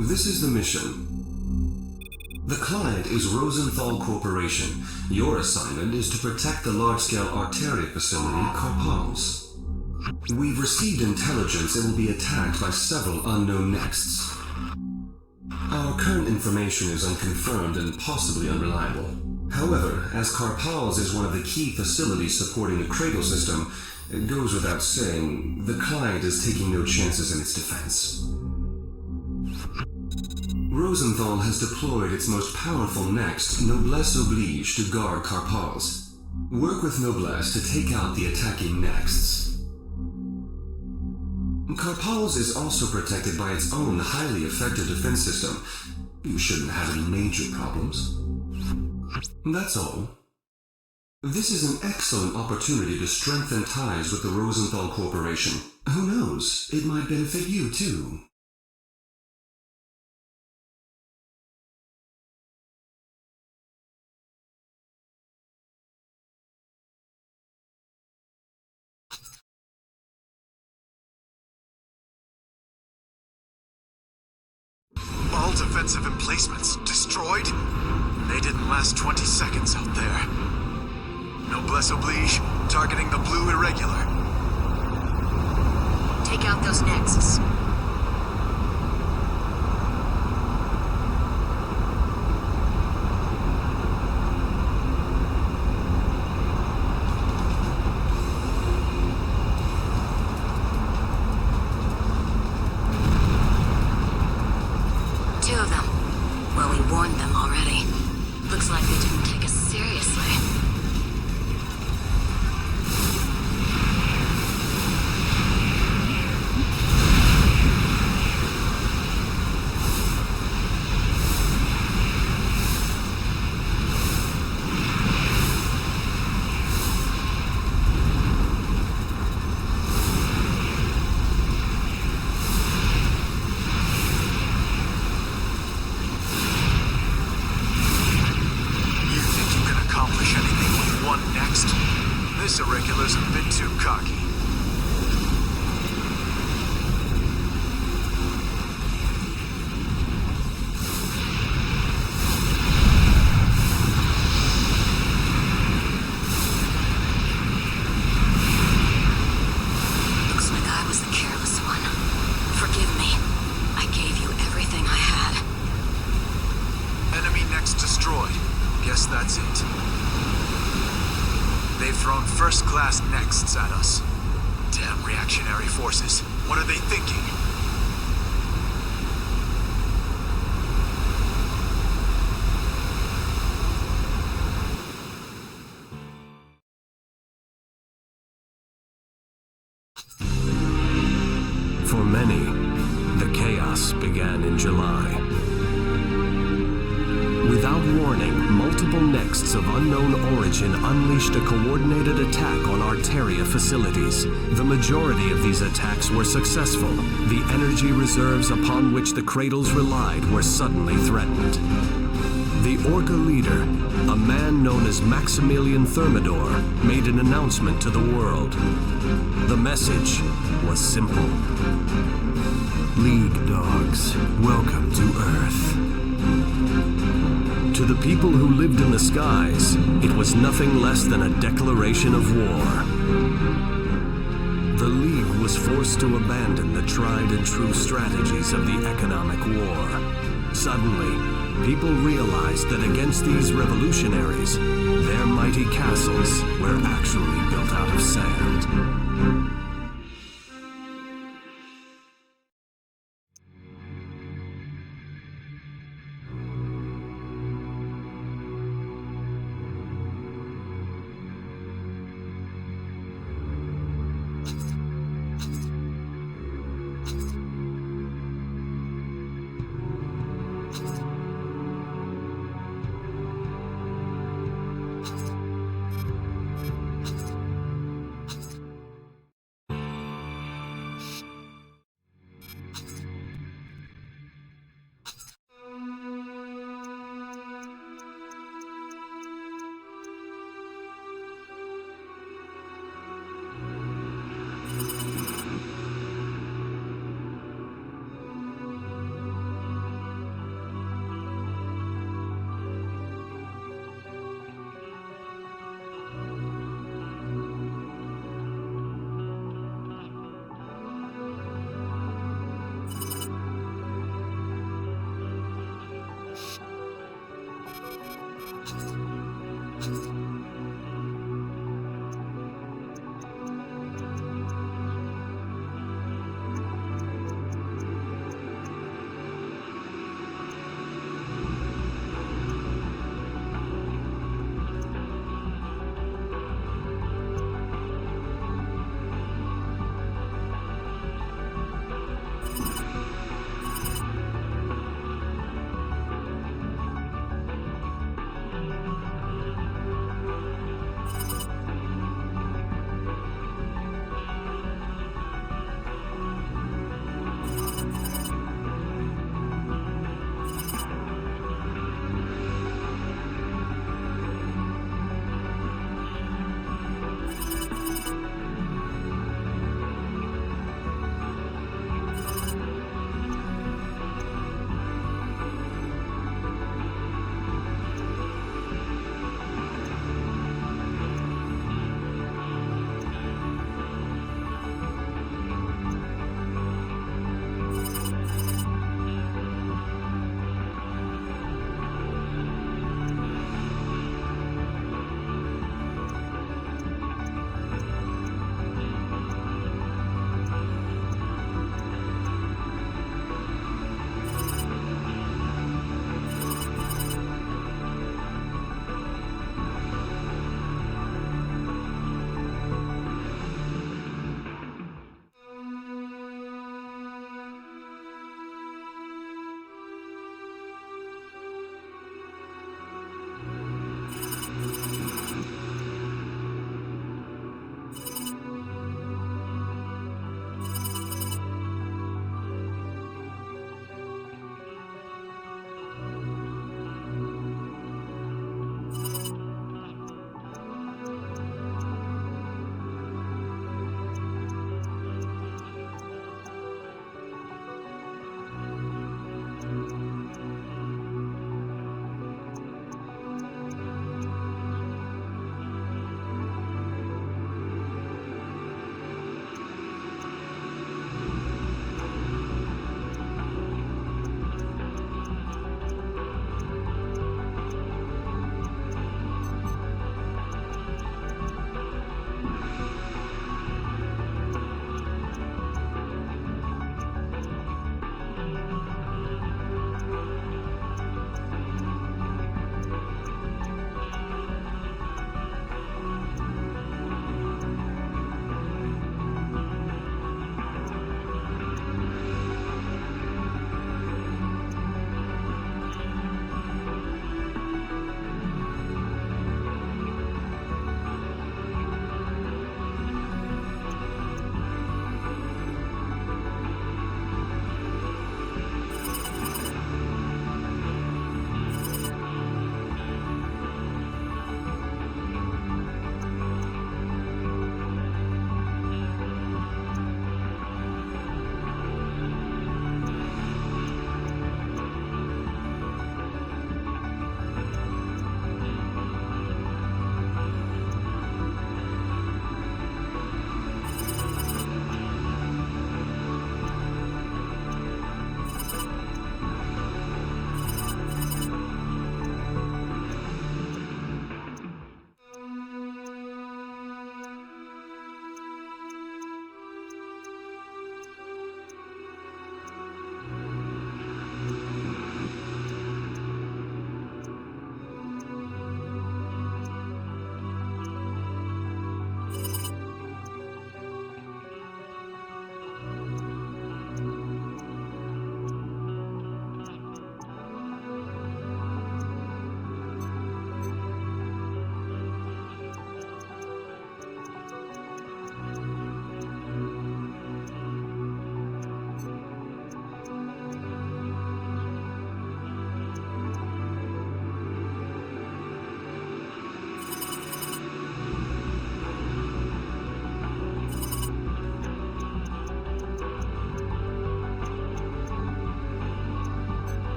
This is the mission. The client is Rosenthal Corporation. Your assignment is to protect the large-scale Arteria facility, Carpals. We've received intelligence it will be attacked by several unknown nexts. Our current information is unconfirmed and possibly unreliable. However, as Carpals is one of the key facilities supporting the cradle system, it goes without saying, the client is taking no chances in its defense. Rosenthal has deployed its most powerful next, Noblesse Oblige, to guard Carpals. Work with Noblesse to take out the attacking nexts. Carpals is also protected by its own highly effective defense system. You shouldn't have any major problems. That's all. This is an excellent opportunity to strengthen ties with the Rosenthal Corporation. Who knows, it might benefit you too. All defensive emplacements destroyed? They didn't last 20 seconds out there. Noblesse Oblige, targeting the blue irregular. Take out those nexts. Two of them. Well, we warned them already. Looks like they didn't take us seriously. This irregular's a bit too cocky. Looks like I was the careless one. Forgive me. I gave you everything I had. Enemy next destroyed. Guess that's it. They've thrown first-class nexts at us. Damn reactionary forces. What are they thinking? For many, the chaos began in July. Without warning, multiple nexts of unknown origin unleashed a coordinated attack on Arteria facilities. The majority of these attacks were successful. The energy reserves upon which the cradles relied were suddenly threatened. The Orca leader, a man known as Maximilian Thermidor, made an announcement to the world. The message was simple. League dogs, welcome to Earth. To the people who lived in the skies, it was nothing less than a declaration of war. The League was forced to abandon the tried and true strategies of the economic war. Suddenly, people realized that against these revolutionaries, their mighty castles were actually built out of sand.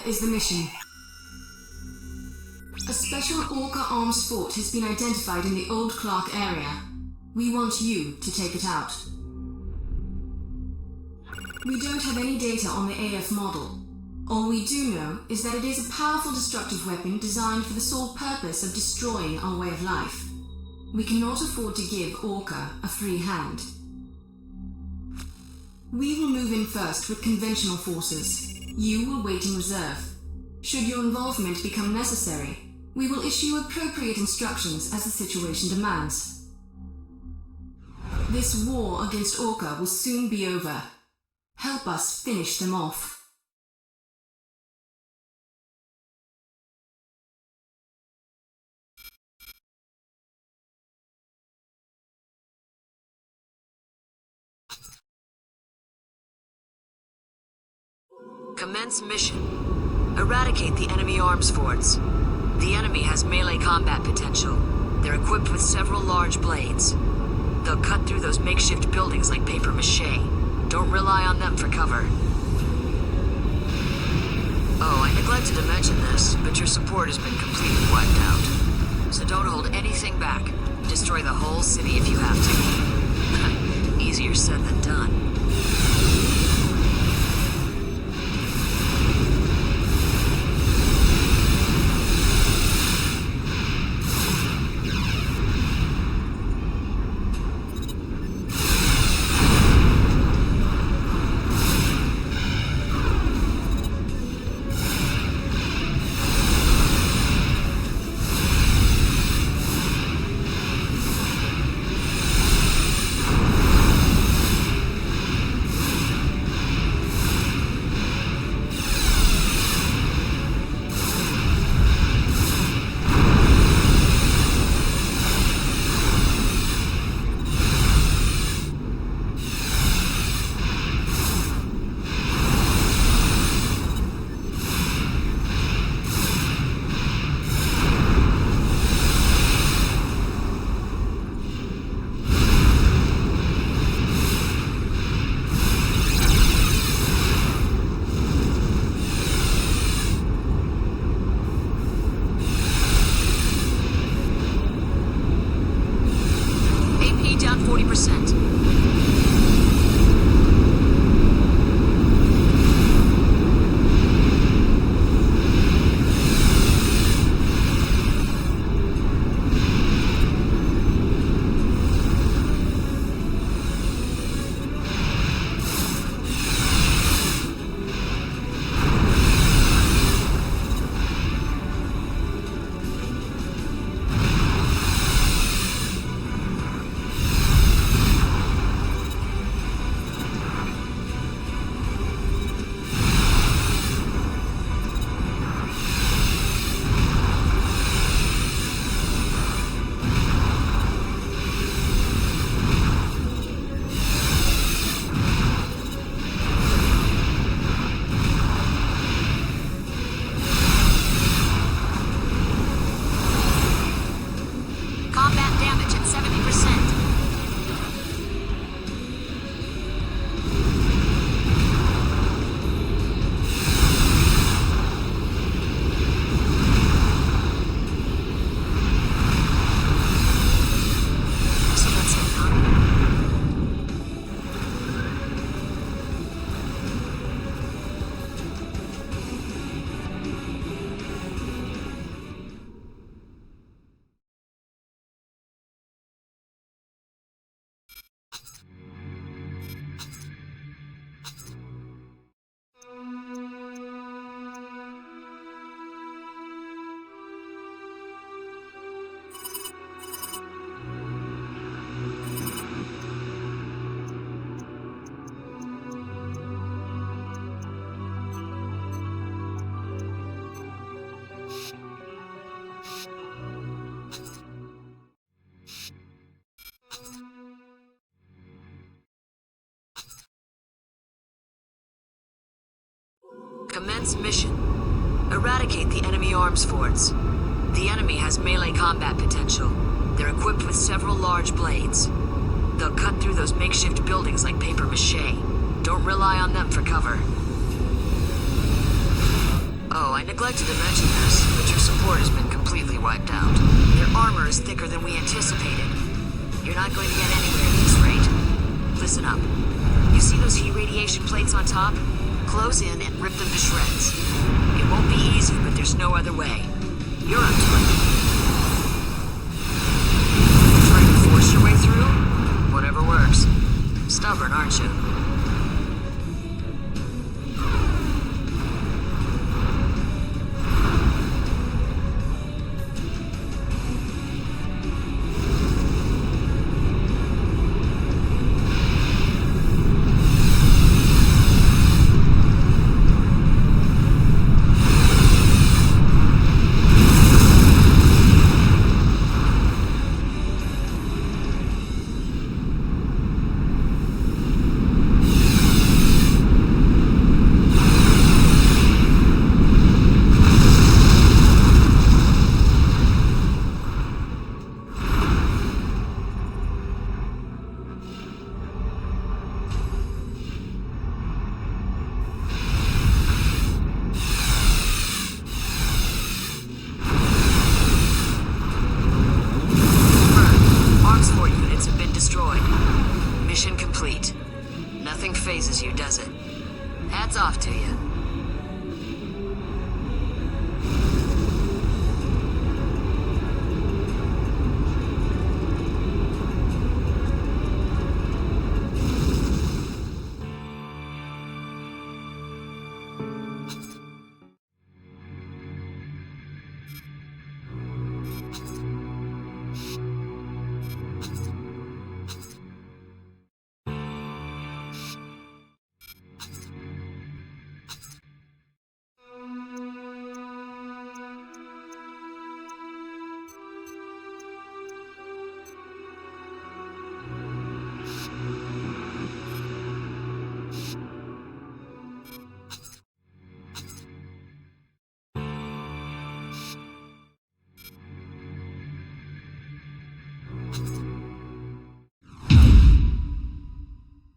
is the mission. A special Orca arms fort has been identified in the Old Clark area. We want you to take it out. We don't have any data on the AF model. All we do know is that it is a powerful destructive weapon designed for the sole purpose of destroying our way of life. We cannot afford to give Orca a free hand. We will move in first with conventional forces. You will wait in reserve. Should your involvement become necessary, we will issue appropriate instructions as the situation demands. This war against Orca will soon be over. Help us finish them off. Commence mission. Eradicate the enemy arms forts. The enemy has melee combat potential. They're equipped with several large blades. They'll cut through those makeshift buildings like paper mache. Don't rely on them for cover. Oh, I neglected to mention this, but your support has been completely wiped out. So don't hold anything back. Destroy the whole city if you have to. Easier said than done. Commence mission. Eradicate the enemy arms forts. The enemy has melee combat potential. They're equipped with several large blades. They'll cut through those makeshift buildings like paper mache. Don't rely on them for cover. Oh, I neglected to mention this, but your support has been completely wiped out. Their armor is thicker than we anticipated. You're not going to get anywhere at this rate. Listen up. You see those heat radiation plates on top? Close in and rip them to shreds. It won't be easy, but there's no other way. You're up to it. Trying to force your way through? Whatever works. Stubborn, aren't you?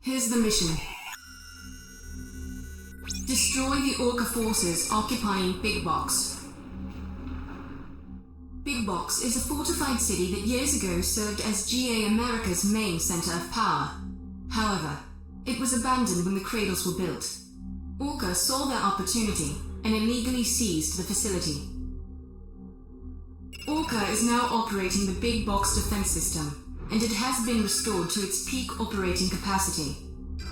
Here's the mission. Destroy the Orca forces occupying Big Box. Big Box is a fortified city that years ago served as GA America's main center of power. However, it was abandoned when the cradles were built. Orca saw their opportunity and illegally seized the facility. Orca is now operating the Big Box defense system, and it has been restored to its peak operating capacity.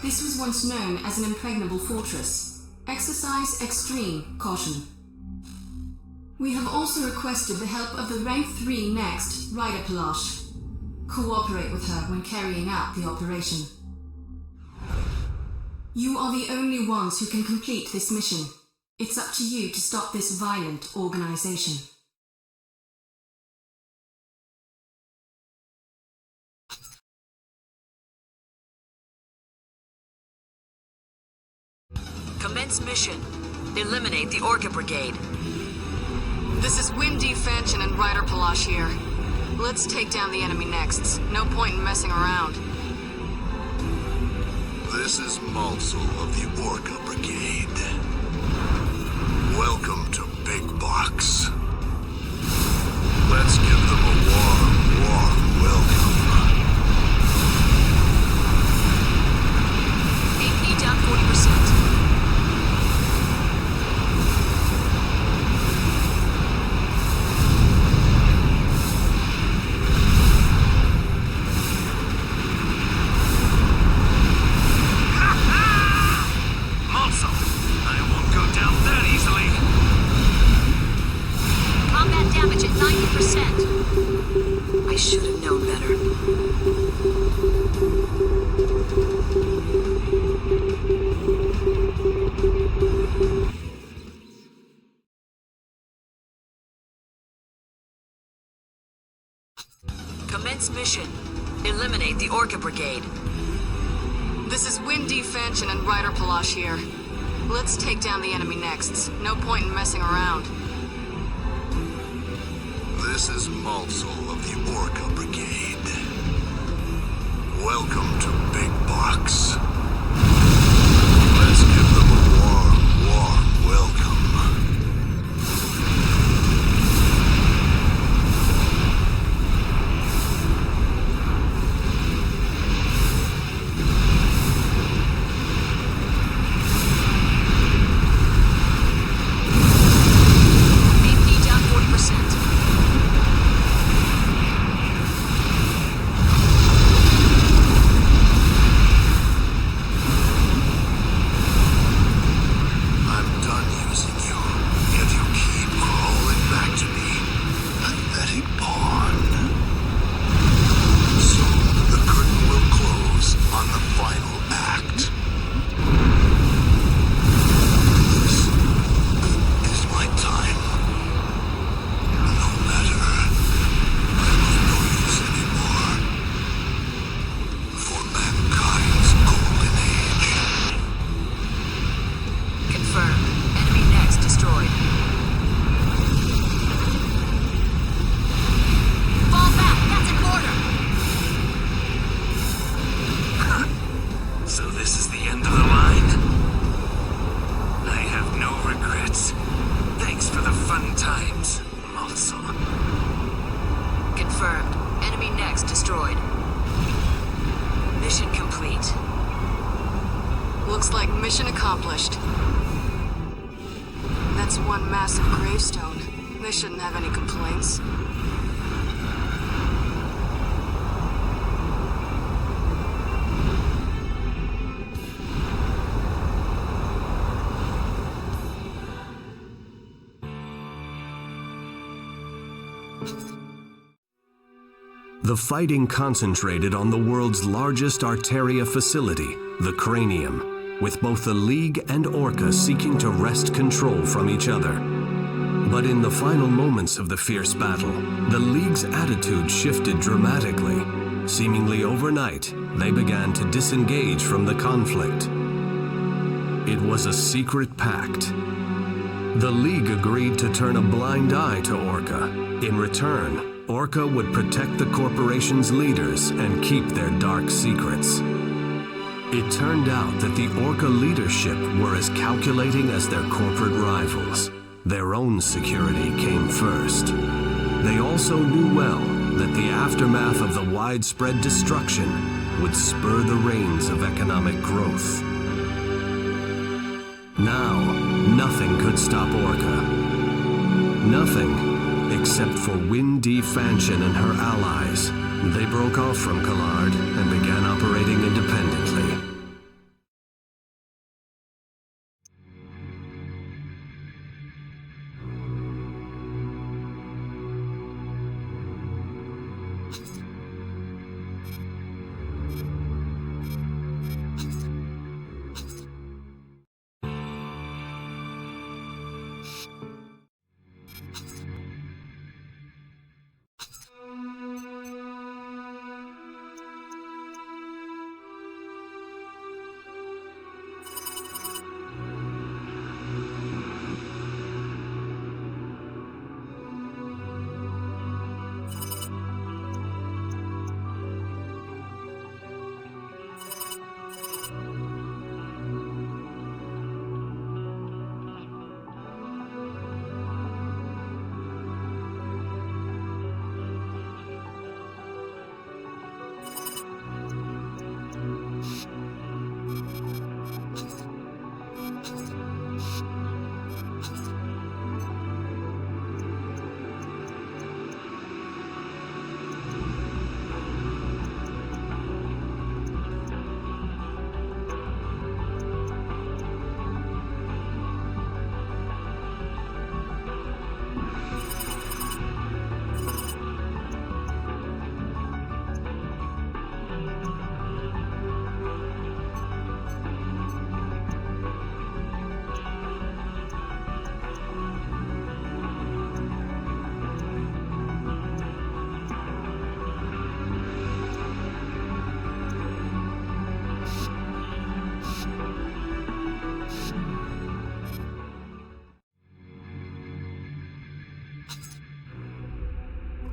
This was once known as an impregnable fortress. Exercise extreme caution. We have also requested the help of the Rank 3 Next Rider Palash. Cooperate with her when carrying out the operation. You are the only ones who can complete this mission. It's up to you to stop this violent organization. Commence mission. Eliminate the Orca Brigade. This is Windy Fanchon and Rider Palash here. Let's take down the enemy next. No point in messing around. This is Malsel of the Orca Brigade. Welcome to Big Box. Let's give them a warm welcome. AP down 40%. I should have known better. Commence mission. Eliminate the Orca Brigade. This is Windy Fanchon and Rider Palash here. Let's take down the enemy next. No point in messing around. This is Malsel of the Orca Brigade. Welcome to Big Box. Let's give them a warm welcome. this is the end of the line? I have no regrets. Thanks for the fun times, Malsel. Confirmed. Enemy next destroyed. Mission complete. Looks like mission accomplished. That's one massive gravestone. They shouldn't have any complaints. The fighting concentrated on the world's largest Arteria facility, the Cranium, with both the League and Orca seeking to wrest control from each other. But in the final moments of the fierce battle, the League's attitude shifted dramatically. Seemingly overnight, they began to disengage from the conflict. It was a secret pact. The League agreed to turn a blind eye to Orca. In return, Orca would protect the corporation's leaders and keep their dark secrets. It turned out that the Orca leadership were as calculating as their corporate rivals. Their own security came first. They also knew well that the aftermath of the widespread destruction would spur the reins of economic growth. Now, nothing could stop Orca. Nothing. Except for Windy Fanchen and her allies. They broke off from Collard and began operating independently.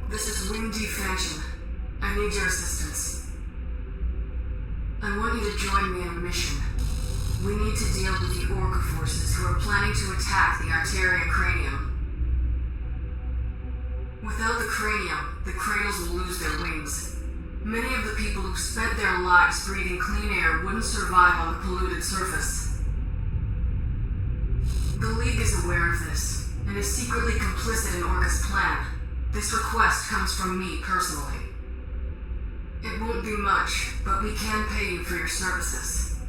This is Windy Fanchen. I need your assistance. I want you to join me in a mission. We need to deal with the Orca forces who are planning to attack the Arteria Cranium. Without the Cranium, the Cradles will lose their wings. Many of the people who spent their lives breathing clean air wouldn't survive on the polluted surface. The League is aware of this, and is secretly complicit in Orca's plan. This request comes from me personally. It won't be much, but we can pay you for your services.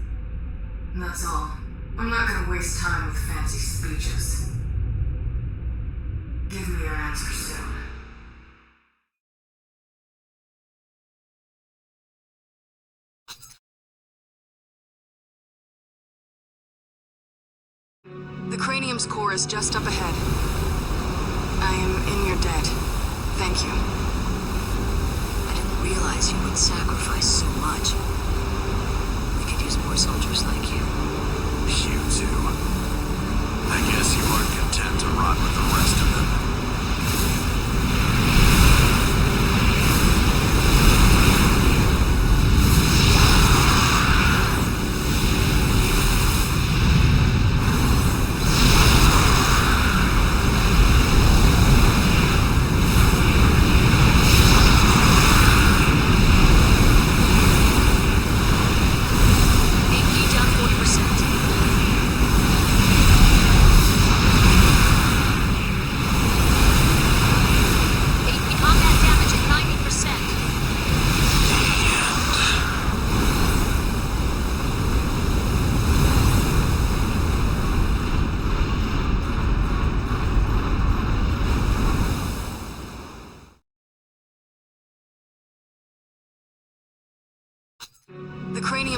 And that's all. I'm not gonna waste time with fancy speeches. Give me your answer soon. The Cranium's core is just up ahead. I am in your debt. Thank you. I didn't realize you would sacrifice so much. We could use more soldiers like you. You too. I guess you aren't content to rot with the rest of them.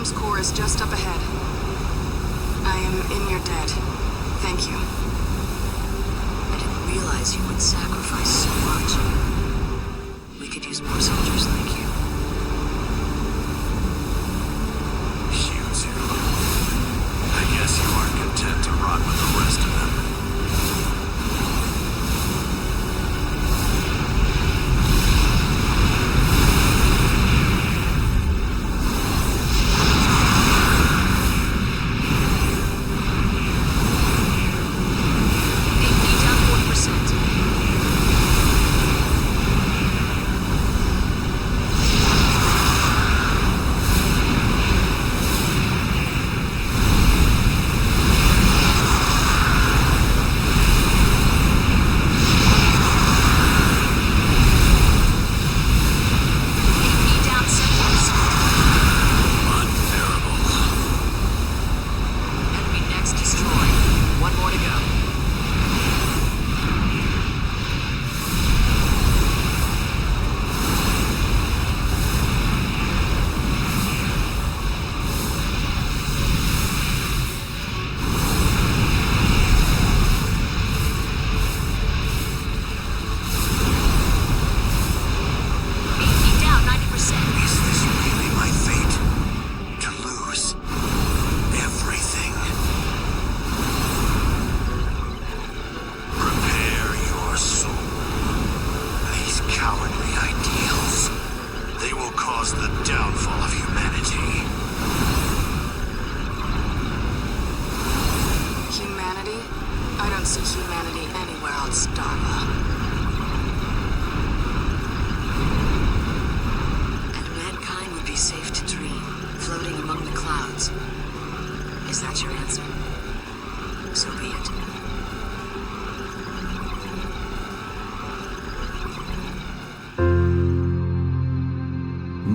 Rum's core is just up ahead. I am in your debt. Thank you. I didn't realize you would sacrifice so much. We could use more soldiers like you. You two. I guess you aren't content to rot with the rest of them.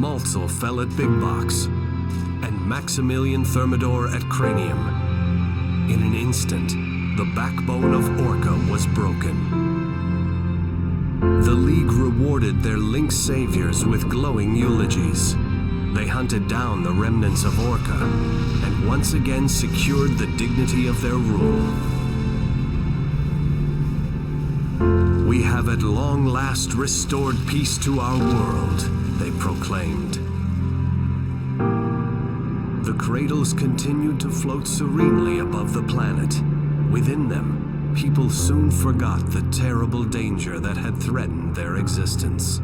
Maltzel fell at Big Box, and Maximilian Thermidor at Cranium. In an instant, the backbone of Orca was broken. The League rewarded their Lynx saviors with glowing eulogies. They hunted down the remnants of Orca, and once again secured the dignity of their rule. We have at long last restored peace to our world, they proclaimed. The cradles continued to float serenely above the planet. Within them, people soon forgot the terrible danger that had threatened their existence.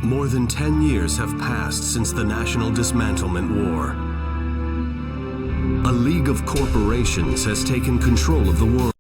More than 10 years have passed since the National Dismantlement War. A league of corporations has taken control of the world.